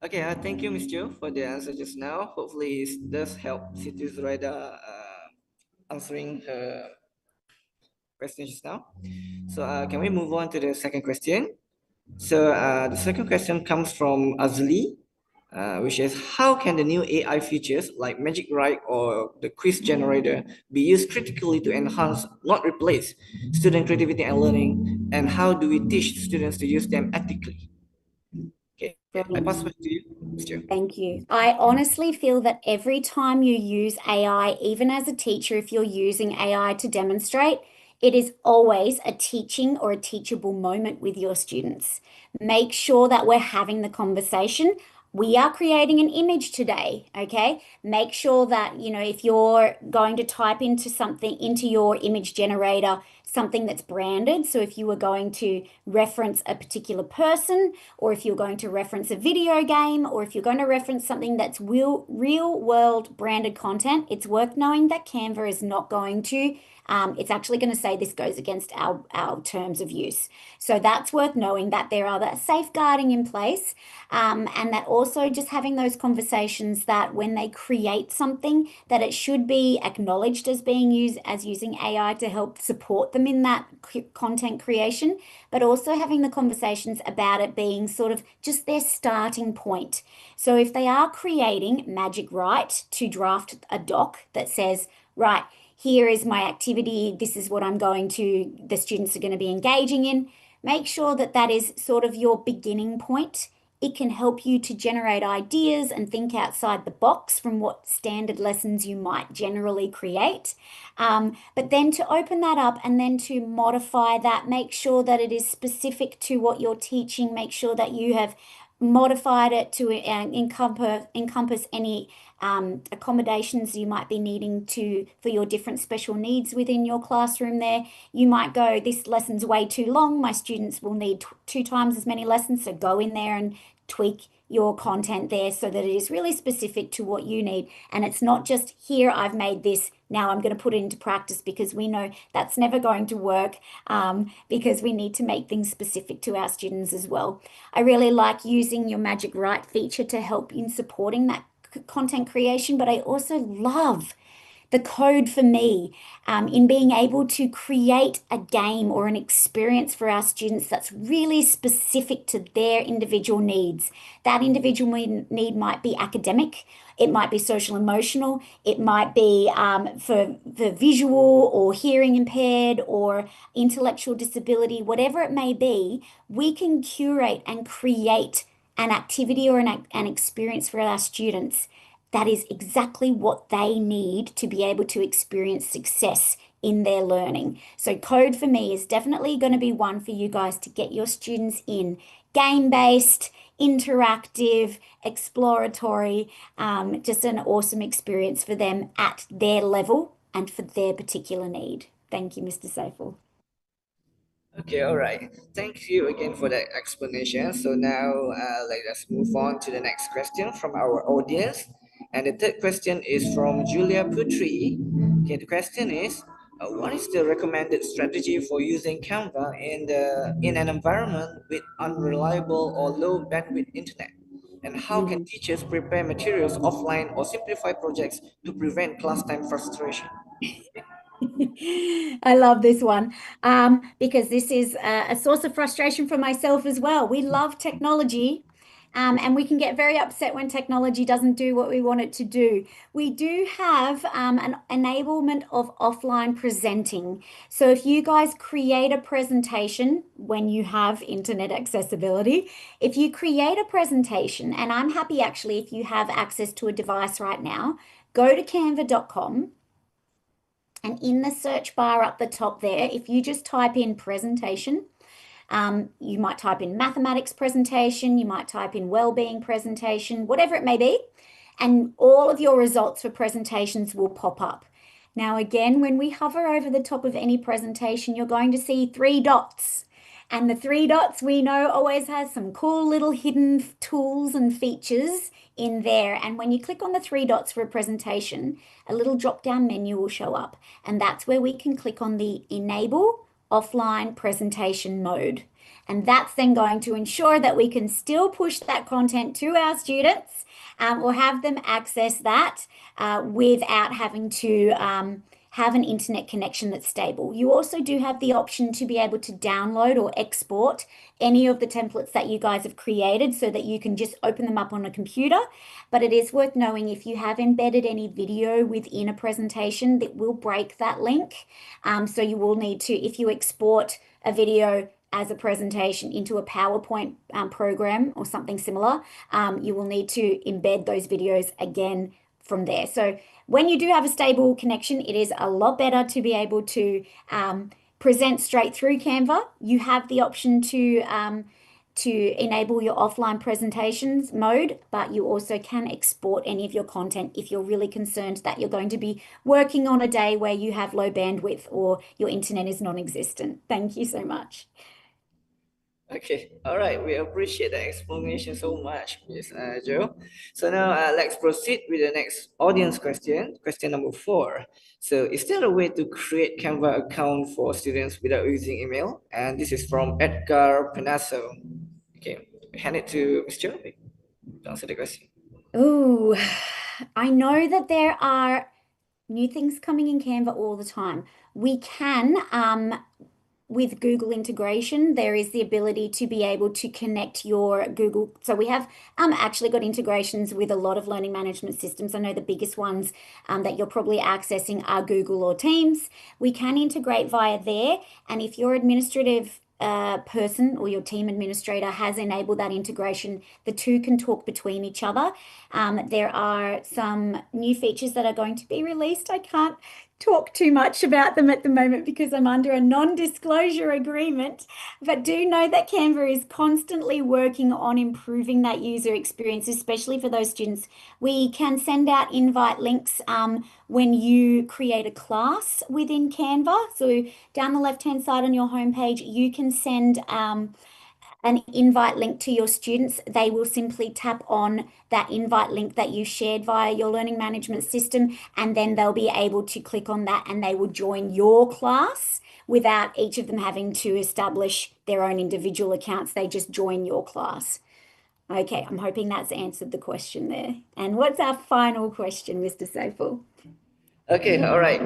S3: Okay, thank you, Ms. Jo, for the answer just now. Hopefully, it does help Siti Zuraida answering her question just now. So, can we move on to the second question? So, the second question comes from Azli, which is how can the new AI features like Magic Write or the quiz generator be used critically to enhance, not replace, student creativity and learning? And how do we teach students to use them ethically? Okay, I pass back to you, Mr.
S4: Thank you. I honestly feel that every time you use AI, even as a teacher, if you're using AI to demonstrate, it is always a teaching or a teachable moment with your students. Make sure that we're having the conversation. We are creating an image today, okay? Make sure that, if you're going to type into something into your image generator, something that's branded. So if you were going to reference a particular person, or if you're going to reference a video game, or if you're going to reference something that's real world branded content, it's worth knowing that Canva is not going to, it's actually going to say this goes against our terms of use. So that's worth knowing, that there are that safeguarding in place, and that also just having those conversations that when they create something, that it should be acknowledged as being used as using AI to help support them in that content creation, but also having the conversations about it being sort of just their starting point. So if they are creating Magic Write to draft a doc that says, right, here is my activity, this is what the students are going to be engaging in, make sure that that is sort of your beginning point. It can help you to generate ideas and think outside the box from what standard lessons you might generally create. But then to open that up and then to modify that, make sure that it is specific to what you're teaching, make sure that you have modified it to encompass any accommodations you might be needing for your different special needs within your classroom there. You might go, this lesson's way too long, my students will need 2 times as many lessons, so go in there and tweak your content there so that it is really specific to what you need. And it's not just, here, I've made this, now I'm going to put it into practice, because we know that's never going to work, because we need to make things specific to our students as well. I really like using your Magic Write feature to help in supporting that content creation, but I also love the code for me in being able to create a game or an experience for our students that's really specific to their individual needs. That individual need might be academic, it might be social emotional, it might be for the visual or hearing impaired or intellectual disability, whatever it may be. We can curate and create an activity or an experience for our students that is exactly what they need to be able to experience success in their learning. So code for me is definitely going to be one for you guys to get your students in. Game-based, interactive, exploratory, just an awesome experience for them at their level and for their particular need. Thank you, Mr. Saiful.
S3: Okay, all right. Thank you again for that explanation. So now let us move on to the next question from our audience. And the third question is from Julia Putri. Okay, the question is, what is the recommended strategy for using Canva in an environment with unreliable or low bandwidth internet? And how can teachers prepare materials offline or simplify projects to prevent class time frustration?
S4: I love this one because this is a source of frustration for myself as well. We love technology, and we can get very upset when technology doesn't do what we want it to do. We do have an enablement of offline presenting. So if you guys create a presentation when you have internet accessibility, if you create a presentation, and I'm happy actually if you have access to a device right now, go to canva.com. And in the search bar up the top there, if you just type in presentation, you might type in mathematics presentation, you might type in wellbeing presentation, whatever it may be, and all of your results for presentations will pop up. Now, again, when we hover over the top of any presentation, you're going to see 3 dots. And the 3 dots we know always has some cool little hidden tools and features in there. And when you click on the 3 dots for a presentation, a little drop-down menu will show up. And that's where we can click on the Enable Offline Presentation mode. And that's then going to ensure that we can still push that content to our students or have them access that without having to have an internet connection that's stable. You also do have the option to be able to download or export any of the templates that you guys have created so that you can just open them up on a computer. But it is worth knowing if you have embedded any video within a presentation, that will break that link. So you will need to, if you export a video as a presentation into a PowerPoint program or something similar, you will need to embed those videos again from there. So when you do have a stable connection, it is a lot better to be able to present straight through Canva. You have the option to to enable your offline presentations mode, but you also can export any of your content if you're really concerned that you're going to be working on a day where you have low bandwidth or your internet is non-existent. Thank you so much.
S3: Okay, all right. We appreciate the explanation so much, Miss Joe. So now let's proceed with the next audience question. Question number 4. So, is there a way to create Canva account for students without using email? And this is from Edgar Penasso. Okay, hand it to Miss Joe to answer the question.
S4: Oh, I know that there are new things coming in Canva all the time. We can, with Google integration, there is the ability to be able to connect your Google. So we have actually got integrations with a lot of learning management systems. I know the biggest ones that you're probably accessing are Google or Teams. We can integrate via there. And if your administrative person or your team administrator has enabled that integration, the two can talk between each other. There are some new features that are going to be released. I can't talk too much about them at the moment because I'm under a non-disclosure agreement, but do know that Canva is constantly working on improving that user experience, especially for those students. We can send out invite links when you create a class within Canva. So down the left-hand side on your homepage, you can send an invite link to your students. They will simply tap on that invite link that you shared via your learning management system, and then they'll be able to click on that and they will join your class without each of them having to establish their own individual accounts. They just join your class. Okay, I'm hoping that's answered the question there. And what's our final question, Mr. Saiful?
S3: Okay, all right.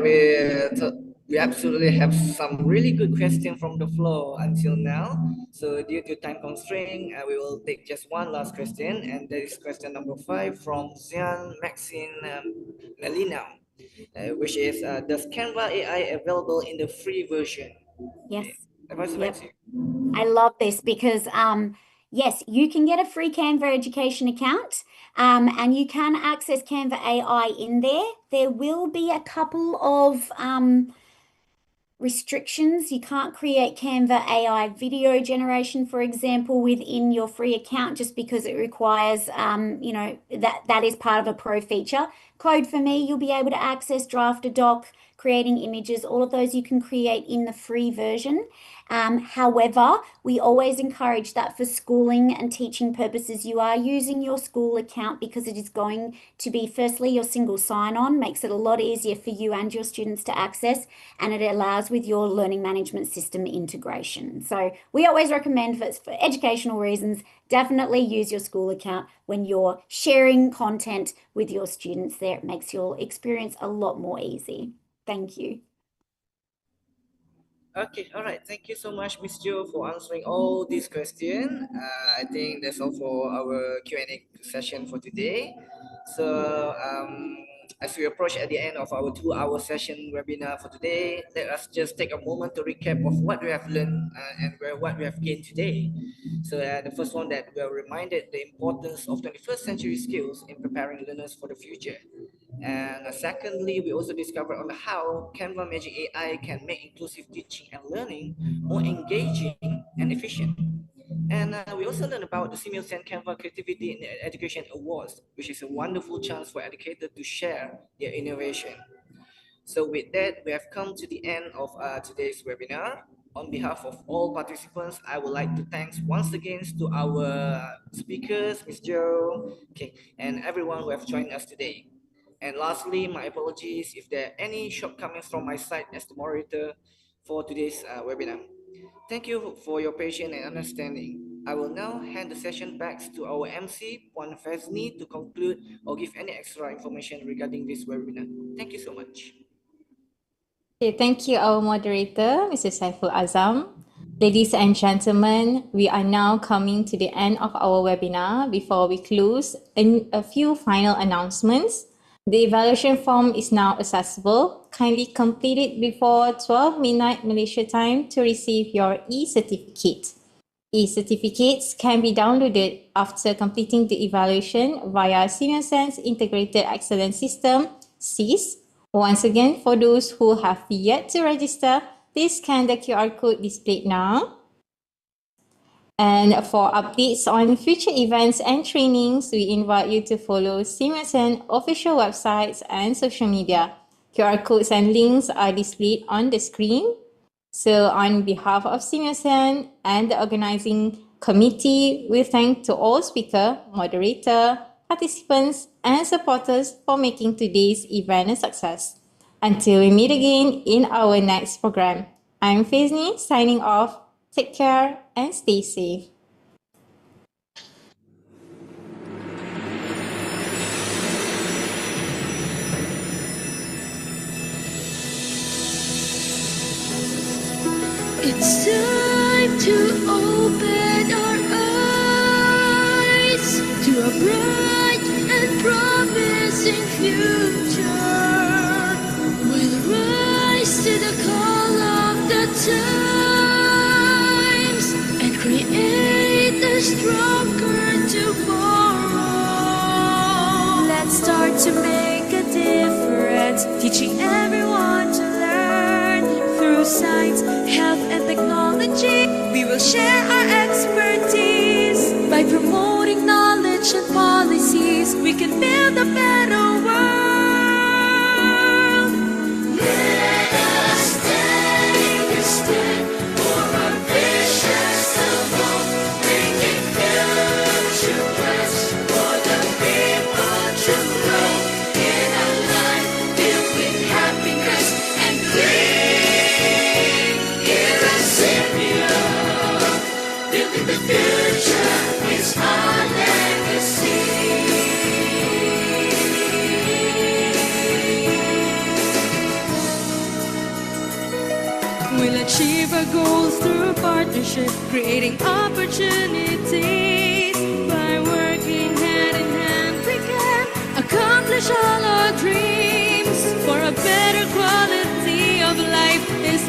S3: We absolutely have some really good questions from the floor until now. So due to time constraint, we will take just one last question, and that is question number 5 from Zian Maxine Melina, which is, does Canva AI available in the free version?
S4: Yes.
S3: Okay.
S4: Yep. I love this because yes, you can get a free Canva education account and you can access Canva AI in there. There will be a couple of restrictions. You can't create Canva AI video generation, for example, within your free account just because it requires, that is part of a pro feature. Code for Me, you'll be able to access, draft a doc, creating images, all of those you can create in the free version. However, we always encourage that for schooling and teaching purposes, you are using your school account because it is going to be, firstly, your single sign-on, makes it a lot easier for you and your students to access, and it allows with your learning management system integration. So we always recommend for educational reasons, definitely use your school account when you're sharing content with your students there. It makes your experience a lot more easy. Thank you.
S3: Okay, all right. Thank you so much, Miss Jo, for answering all these questions. I think that's all for our Q&A session for today. So, as we approach at the end of our 2-hour session webinar for today, let us just take a moment to recap of what we have learned and what we have gained today. So, the first one, that we are reminded the importance of 21st century skills in preparing learners for the future. And secondly, we also discovered on how Canva Magic AI can make inclusive teaching and learning more engaging and efficient. And we also learned about the SEAMEO SEN Canva Creativity in Education Awards, which is a wonderful chance for educators to share their innovation. So with that, we have come to the end of today's webinar. On behalf of all participants, I would like to thank once again to our speakers, Ms. Jo, okay, and everyone who have joined us today. And lastly, my apologies if there are any shortcomings from my side as the moderator for today's webinar. Thank you for your patience and understanding. I will now hand the session back to our MC, Puan Fezni, to conclude or give any extra information regarding this webinar. Thank you so much.
S1: Okay, thank you, our moderator, Mr. Saiful Azam. Ladies and gentlemen, we are now coming to the end of our webinar. Before we close, a few final announcements. The evaluation form is now accessible. Kindly complete it before 12 midnight Malaysia time to receive your e-certificate. E-certificates can be downloaded after completing the evaluation via SEAMEO Sen's Integrated Excellence System, SEAS. Once again, for those who have yet to register, please scan the QR code displayed now. And for updates on future events and trainings, we invite you to follow SEAMEO SEN official websites and social media. QR codes and links are displayed on the screen. So on behalf of SEAMEO SEN and the organizing committee, we thank to all speaker, moderator, participants, and supporters for making today's event a success. Until we meet again in our next program, I'm Fazni signing off. Take care and stay safe.
S5: It's time to open our eyes to a bright and promising future. We'll rise to the call of the times and create a stronger tomorrow. Let's start to make a difference, teaching everyone to learn through science, health, and technology. We will share our expertise by promoting knowledge and policies. We can build a better world. Let us take a step for our visions alone, bringing future quest for the people to grow in a life filled with happiness and green. Here at SEAMEO, building the future is our legacy. We'll achieve our goals through partnership, creating opportunities. By working hand in hand, we can accomplish all our dreams. For a better quality of life is